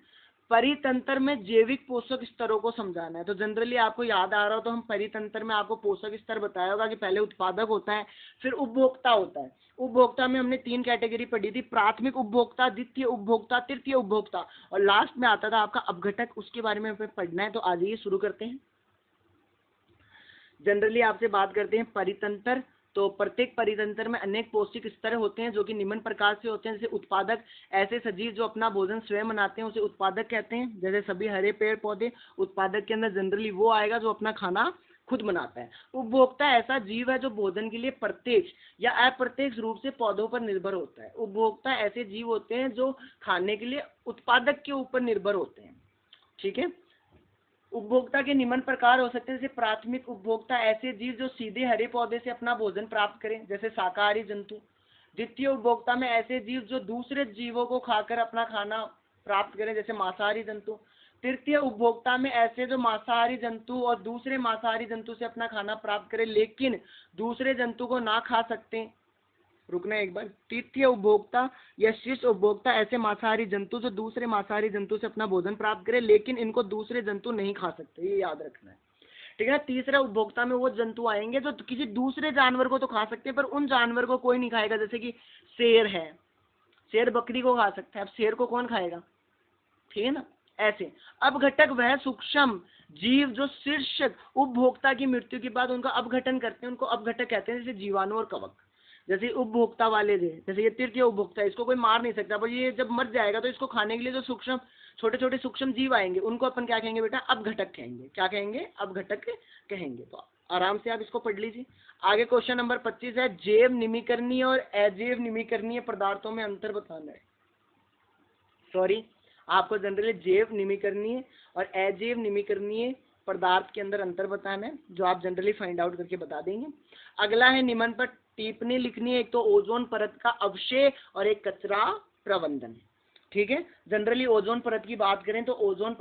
परितंत्र में जैविक पोषक स्तरों को समझाना है। तो जनरली आपको याद आ रहा हो तो हम परितंत्र में आपको पोषक स्तर बताया होगा कि पहले उत्पादक होता है, फिर उपभोक्ता होता है। उपभोक्ता में हमने 3 कैटेगरी पढ़ी थी, प्राथमिक उपभोक्ता, द्वितीय उपभोक्ता, तृतीय उपभोक्ता, और लास्ट में आता था आपका अपघटक। उसके बारे में हमें पढ़ना है, तो आ जाइए शुरू करते हैं। जनरली आपसे बात करते हैं परितंत्र। तो प्रत्येक परितंत्र में अनेक पौष्टिक स्तर होते हैं जो कि निम्न प्रकार से होते हैं। जैसे उत्पादक, ऐसे सजीव जो अपना भोजन स्वयं बनाते हैं उसे उत्पादक कहते हैं, जैसे सभी हरे पेड़ पौधे। उत्पादक के अंदर जनरली वो आएगा जो अपना खाना खुद बनाता है। उपभोक्ता ऐसा जीव है जो भोजन के लिए प्रत्यक्ष या अप्रत्यक्ष रूप से पौधों पर निर्भर होता है। उपभोक्ता ऐसे जीव होते हैं जो खाने के लिए उत्पादक के ऊपर निर्भर होते हैं। ठीक है, उपभोक्ता के निम्न प्रकार हो सकते हैं। जैसे प्राथमिक उपभोक्ता ऐसे जीव जो सीधे हरे पौधे से अपना भोजन प्राप्त करें, जैसे शाकाहारी जंतु। द्वितीय उपभोक्ता में ऐसे जीव जो दूसरे जीवों को खाकर अपना खाना प्राप्त करें, जैसे मांसाहारी जंतु। तृतीय उपभोक्ता में ऐसे जो मांसाहारी जंतु और दूसरे मांसाहारी जंतु से अपना खाना प्राप्त करें लेकिन दूसरे जंतु को ना खा सकते। रुकना एक बार। तृतीय उपभोक्ता या शीर्ष उपभोक्ता ऐसे मांसाहारी जंतु जो दूसरे मांसाहारी जंतु से अपना भोजन प्राप्त करें लेकिन इनको दूसरे जंतु नहीं खा सकते, ये याद रखना है। ठीक है, तीसरा उपभोक्ता में वो जंतु आएंगे जो किसी दूसरे जानवर को तो खा सकते हैं पर उन जानवर को कोई नहीं खाएगा। जैसे कि शेर है, शेर बकरी को खा सकता है, अब शेर को कौन खाएगा? ठीक है ना, ऐसे। अपघटक वह सूक्ष्म जीव जो शीर्ष उपभोक्ता की मृत्यु के बाद उनका अपघटन करते हैं, उनको अपघटक कहते हैं। जैसे जीवाणु और कवक, जैसे उपभोक्ता वाले थे, जैसे ये तृतीय उपभोक्ता, इसको कोई मार नहीं सकता, पर ये जब मर जाएगा तो इसको खाने के लिए जो सूक्ष्म छोटे छोटे सूक्ष्म जीव आएंगे उनको अपन क्या कहेंगे बेटा? अपघटक कहेंगे। क्या कहेंगे? अपघटक कहेंगे। तो आराम से आप इसको पढ़ लीजिए। आगे क्वेश्चन नंबर 25 है, जैव निमीकरणीय और अजैव निमीकरणीय पदार्थों में अंतर बताना है। सॉरी, आपको जनरली जैव निमीकरणीय और अजैव निमीकरणीय पदार्थ के अंदर अंतर बताना है, जो आप जनरली फाइंड आउट करके बता देंगे। अगला है निम्न पर टिप्पणी लिखनी है, एक तो ओजोन परत का अवक्षय और एक कचरा प्रबंधन। ठीक है, जनरली ओजोन परत की बात करें तो ओजोन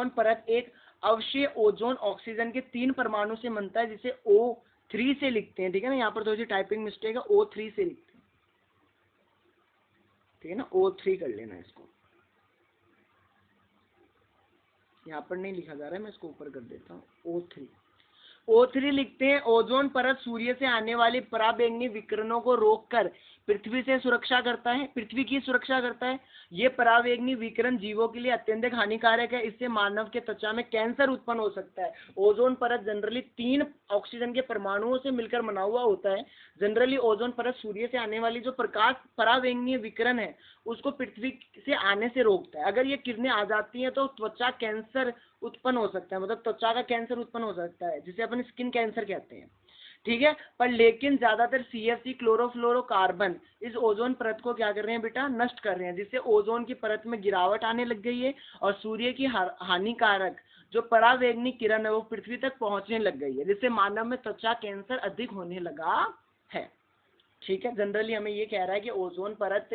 परत एक अवक्षय ओजोन ऑक्सीजन के 3 परमाणु से बनता है, जिसे O3 से लिखते हैं। ठीक है ना, यहाँ पर थोड़ी सी टाइपिंग मिस्टेक है, O3 से लिखते हैं। ठीक है ना, O3 कर लेना इसको, यहाँ पर नहीं लिखा जा रहा है, मैं इसको ऊपर कर देता हूँ। O3 लिखते हैं। ओजोन परत सूर्य से आने वाली पराबैंगनी विकिरणों को रोककर पृथ्वी की सुरक्षा करता है। ये पराबैंगनी विकिरण जीवों के लिए अत्यंत हानिकारक है, इससे मानव के त्वचा में कैंसर उत्पन्न हो सकता है। ओजोन परत जनरली 3 ऑक्सीजन के परमाणुओं से मिलकर बना हुआ होता है। जनरली ओजोन परत सूर्य से आने वाली जो प्रकाश पराबैंगनी विकिरण है उसको पृथ्वी से आने से रोकता है। अगर ये किरणें आ जाती हैं तो त्वचा कैंसर उत्पन्न हो सकता है, मतलब त्वचा का कैंसर उत्पन्न हो सकता है, जिसे अपन स्किन कैंसर कहते हैं। ठीक है, पर लेकिन ज्यादातर CFC क्लोरोफ्लोरोकार्बन इस ओजोन परत को क्या कर रहे हैं बेटा, नष्ट कर रहे हैं, जिससे ओजोन की परत में गिरावट आने लग गई है और सूर्य की हानिकारक जो पराबैंगनी किरण है वो पृथ्वी तक पहुंचने लग गई है, जिससे मानव में त्वचा कैंसर अधिक होने लगा है। ठीक है, जनरली हमें ये कह रहा है कि ओजोन परत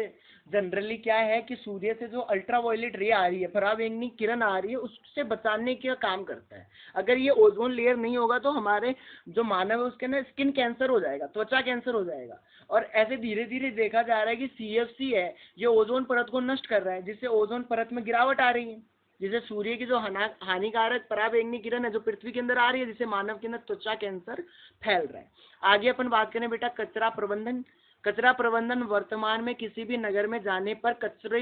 जनरली क्या है कि सूर्य से जो अल्ट्रावायलेट रे आ रही है, पराबैंगनी किरण आ रही है, उससे बचाने का काम करता है। अगर ये ओजोन लेयर नहीं होगा तो हमारे जो मानव है उसके ना स्किन कैंसर हो जाएगा, त्वचा कैंसर हो जाएगा। और ऐसे धीरे धीरे देखा जा रहा है कि CFC है ये ओजोन परत को नष्ट कर रहा है, जिससे ओजोन परत में गिरावट आ रही है, जिसे सूर्य की जो हानिकारक पराबैंगनी किरण है जो पृथ्वी के अंदर आ रही है, जिससे मानव के अंदर त्वचा कैंसर फैल रहा है। आगे अपन बात करें बेटा कचरा प्रबंधन वर्तमान में किसी भी नगर में जाने पर कचरे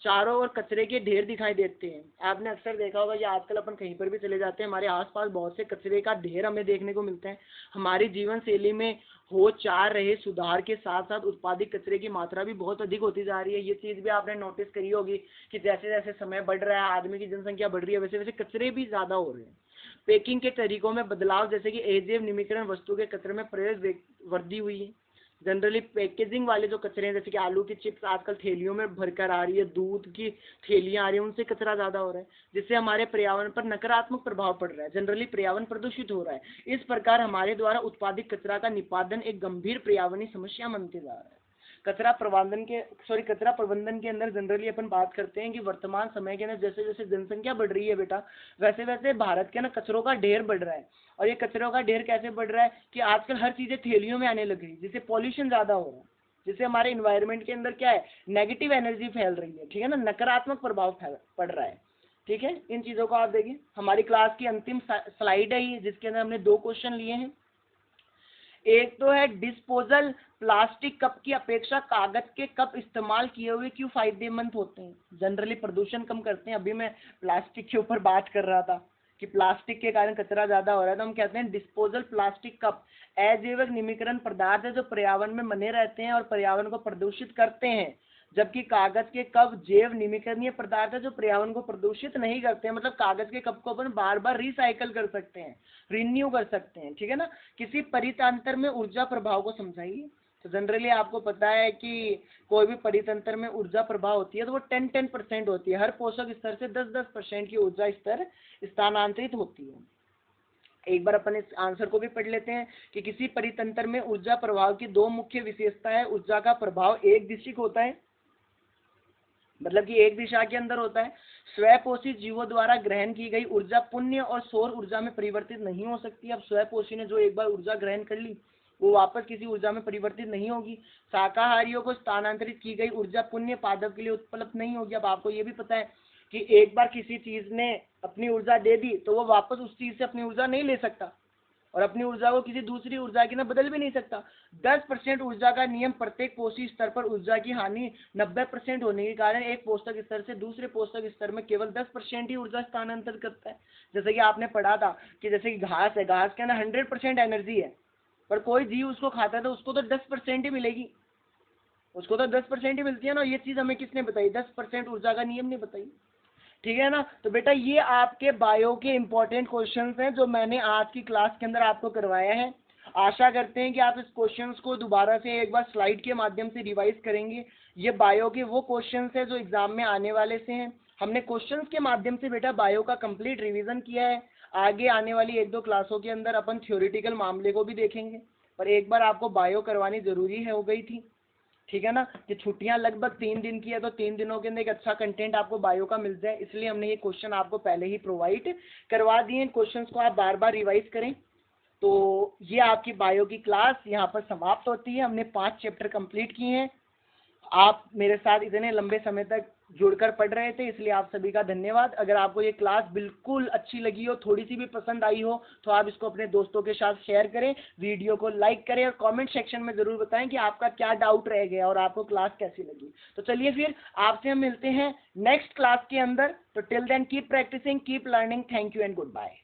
चारों ओर कचरे के ढेर दिखाई देते हैं। आपने अक्सर देखा होगा कि आजकल अपन कहीं पर भी चले जाते हैं, हमारे आसपास बहुत से कचरे का ढेर हमें देखने को मिलते हैं। हमारी जीवन शैली में हो चाह रहे सुधार के साथ साथ उत्पादित कचरे की मात्रा भी बहुत अधिक होती जा रही है। ये चीज भी आपने नोटिस करी होगी कि जैसे जैसे समय बढ़ रहा है, आदमी की जनसंख्या बढ़ रही है, वैसे वैसे कचरे भी ज्यादा हो रहे हैं। पैकिंग के तरीकों में बदलाव, जैसे कि अजैव निमीकरण वस्तु के कचरे में प्रयोग वृद्धि हुई है। जनरली पैकेजिंग वाले जो कचरे हैं, जैसे कि आलू की चिप्स आजकल थैलियों में भरकर आ रही है, दूध की थैलियां आ रही है, उनसे कचरा ज्यादा हो रहा है, जिससे हमारे पर्यावरण पर नकारात्मक प्रभाव पड़ रहा है। जनरली पर्यावरण प्रदूषित हो रहा है। इस प्रकार हमारे द्वारा उत्पादित कचरा का निपादन एक गंभीर पर्यावरणीय समस्या बनते जा रहा है। कचरा प्रबंधन के अंदर जनरली अपन बात करते हैं कि वर्तमान समय के अंदर जैसे जैसे जनसंख्या बढ़ रही है बेटा, वैसे वैसे भारत के ना कचरों का ढेर बढ़ रहा है। और ये कचरों का ढेर कैसे बढ़ रहा है कि आजकल हर चीजें थैलियों में आने लग गई, जिससे पॉल्यूशन ज्यादा हो रहा है, जिससे हमारे इन्वायरमेंट के अंदर क्या है, नेगेटिव एनर्जी फैल रही है। ठीक है ना, नकारात्मक प्रभाव पड़ रहा है। ठीक है, इन चीजों को आप देखिए। हमारी क्लास की अंतिम स्लाइड है ये, जिसके अंदर हमने 2 क्वेश्चन लिए हैं। एक तो है डिस्पोजल प्लास्टिक कप की अपेक्षा कागज के कप इस्तेमाल किए हुए क्यों फायदेमंद होते हैं। जनरली प्रदूषण कम करते हैं। अभी मैं प्लास्टिक के ऊपर बात कर रहा था कि प्लास्टिक के कारण कचरा ज्यादा हो रहा है, तो हम कहते हैं डिस्पोजल प्लास्टिक कप अजैविक निमीकरण पदार्थ है जो पर्यावरण में बने रहते हैं और पर्यावरण को प्रदूषित करते हैं, जबकि कागज के कप जैव निमीकरणीय पदार्थ है जो पर्यावरण को प्रदूषित नहीं करते हैं। मतलब कागज के कप को अपन बार बार रिसाइकल कर सकते हैं, रिन्यू कर सकते हैं। ठीक है ना, किसी परितंत्र में ऊर्जा प्रभाव को समझाइए। तो जनरली आपको पता है कि कोई भी परितंत्र में ऊर्जा प्रभाव होती है तो वो 10% होती है। हर पोषक स्तर से 10% की ऊर्जा स्तर स्थानांतरित होती है। एक बार अपन इस आंसर को भी पढ़ लेते हैं कि किसी परितंत्र में ऊर्जा प्रभाव की 2 मुख्य विशेषता है। ऊर्जा का प्रभाव एक दिशिक होता है, मतलब कि एक दिशा के अंदर होता है। स्वपोषी जीवों द्वारा ग्रहण की गई ऊर्जा पुण्य और सौर ऊर्जा में परिवर्तित नहीं हो सकती। अब स्वपोषी ने जो एक बार ऊर्जा ग्रहण कर ली वो वापस किसी ऊर्जा में परिवर्तित नहीं होगी। शाकाहारियों को स्थानांतरित की गई ऊर्जा पुण्य पादप के लिए उपलब्ध नहीं होगी। अब आपको ये भी पता है कि एक बार किसी चीज ने अपनी ऊर्जा दे दी तो वो वापस उस चीज से अपनी ऊर्जा नहीं ले सकता और अपनी ऊर्जा को किसी दूसरी ऊर्जा की ना बदल भी नहीं सकता। 10% ऊर्जा का नियम प्रत्येक पोषी स्तर पर ऊर्जा की हानि 90% होने के कारण एक पोषक स्तर से दूसरे पोषक स्तर में केवल 10% ही ऊर्जा स्थानांतरित करता है। जैसे कि आपने पढ़ा था कि जैसे कि घास है, घास के अंदर 100% एनर्जी है, पर कोई जीव उसको खाता है तो उसको तो 10% ही मिलेगी, उसको तो 10% ही मिलती है ना। ये चीज हमें किसने बताई, 10% ऊर्जा का नियम नहीं बताई। ठीक है ना, तो बेटा ये आपके बायो के इंपॉर्टेंट क्वेश्चंस हैं जो मैंने आज की क्लास के अंदर आपको करवाया है। आशा करते हैं कि आप इस क्वेश्चंस को दोबारा से एक बार स्लाइड के माध्यम से रिवाइज करेंगे। ये बायो के वो क्वेश्चंस हैं जो एग्जाम में आने वाले से हैं। हमने क्वेश्चंस के माध्यम से बेटा बायो का कंप्लीट रिवीजन किया है। आगे आने वाली 1-2 क्लासों के अंदर अपन थ्योरेटिकल मामले को भी देखेंगे, पर एक बार आपको बायो करवानी जरूरी है, हो गई थी, ठीक है ना, कि छुट्टियां लगभग 3 दिन की है, तो 3 दिनों के अंदर एक अच्छा कंटेंट आपको बायो का मिल जाए, इसलिए हमने ये क्वेश्चन आपको पहले ही प्रोवाइड करवा दिए। इन क्वेश्चंस को आप बार बार रिवाइज करें। तो ये आपकी बायो की क्लास यहाँ पर समाप्त होती है। हमने 5 चैप्टर कंप्लीट किए हैं। आप मेरे साथ इतने लंबे समय तक जुड़कर पढ़ रहे थे, इसलिए आप सभी का धन्यवाद। अगर आपको ये क्लास बिल्कुल अच्छी लगी हो, थोड़ी सी भी पसंद आई हो, तो आप इसको अपने दोस्तों के साथ शेयर करें, वीडियो को लाइक करें और कमेंट सेक्शन में जरूर बताएं कि आपका क्या डाउट रह गया और आपको क्लास कैसी लगी। तो चलिए फिर आपसे हम मिलते हैं नेक्स्ट क्लास के अंदर। तो till then keep practicing, keep learning. Thank you and good bye.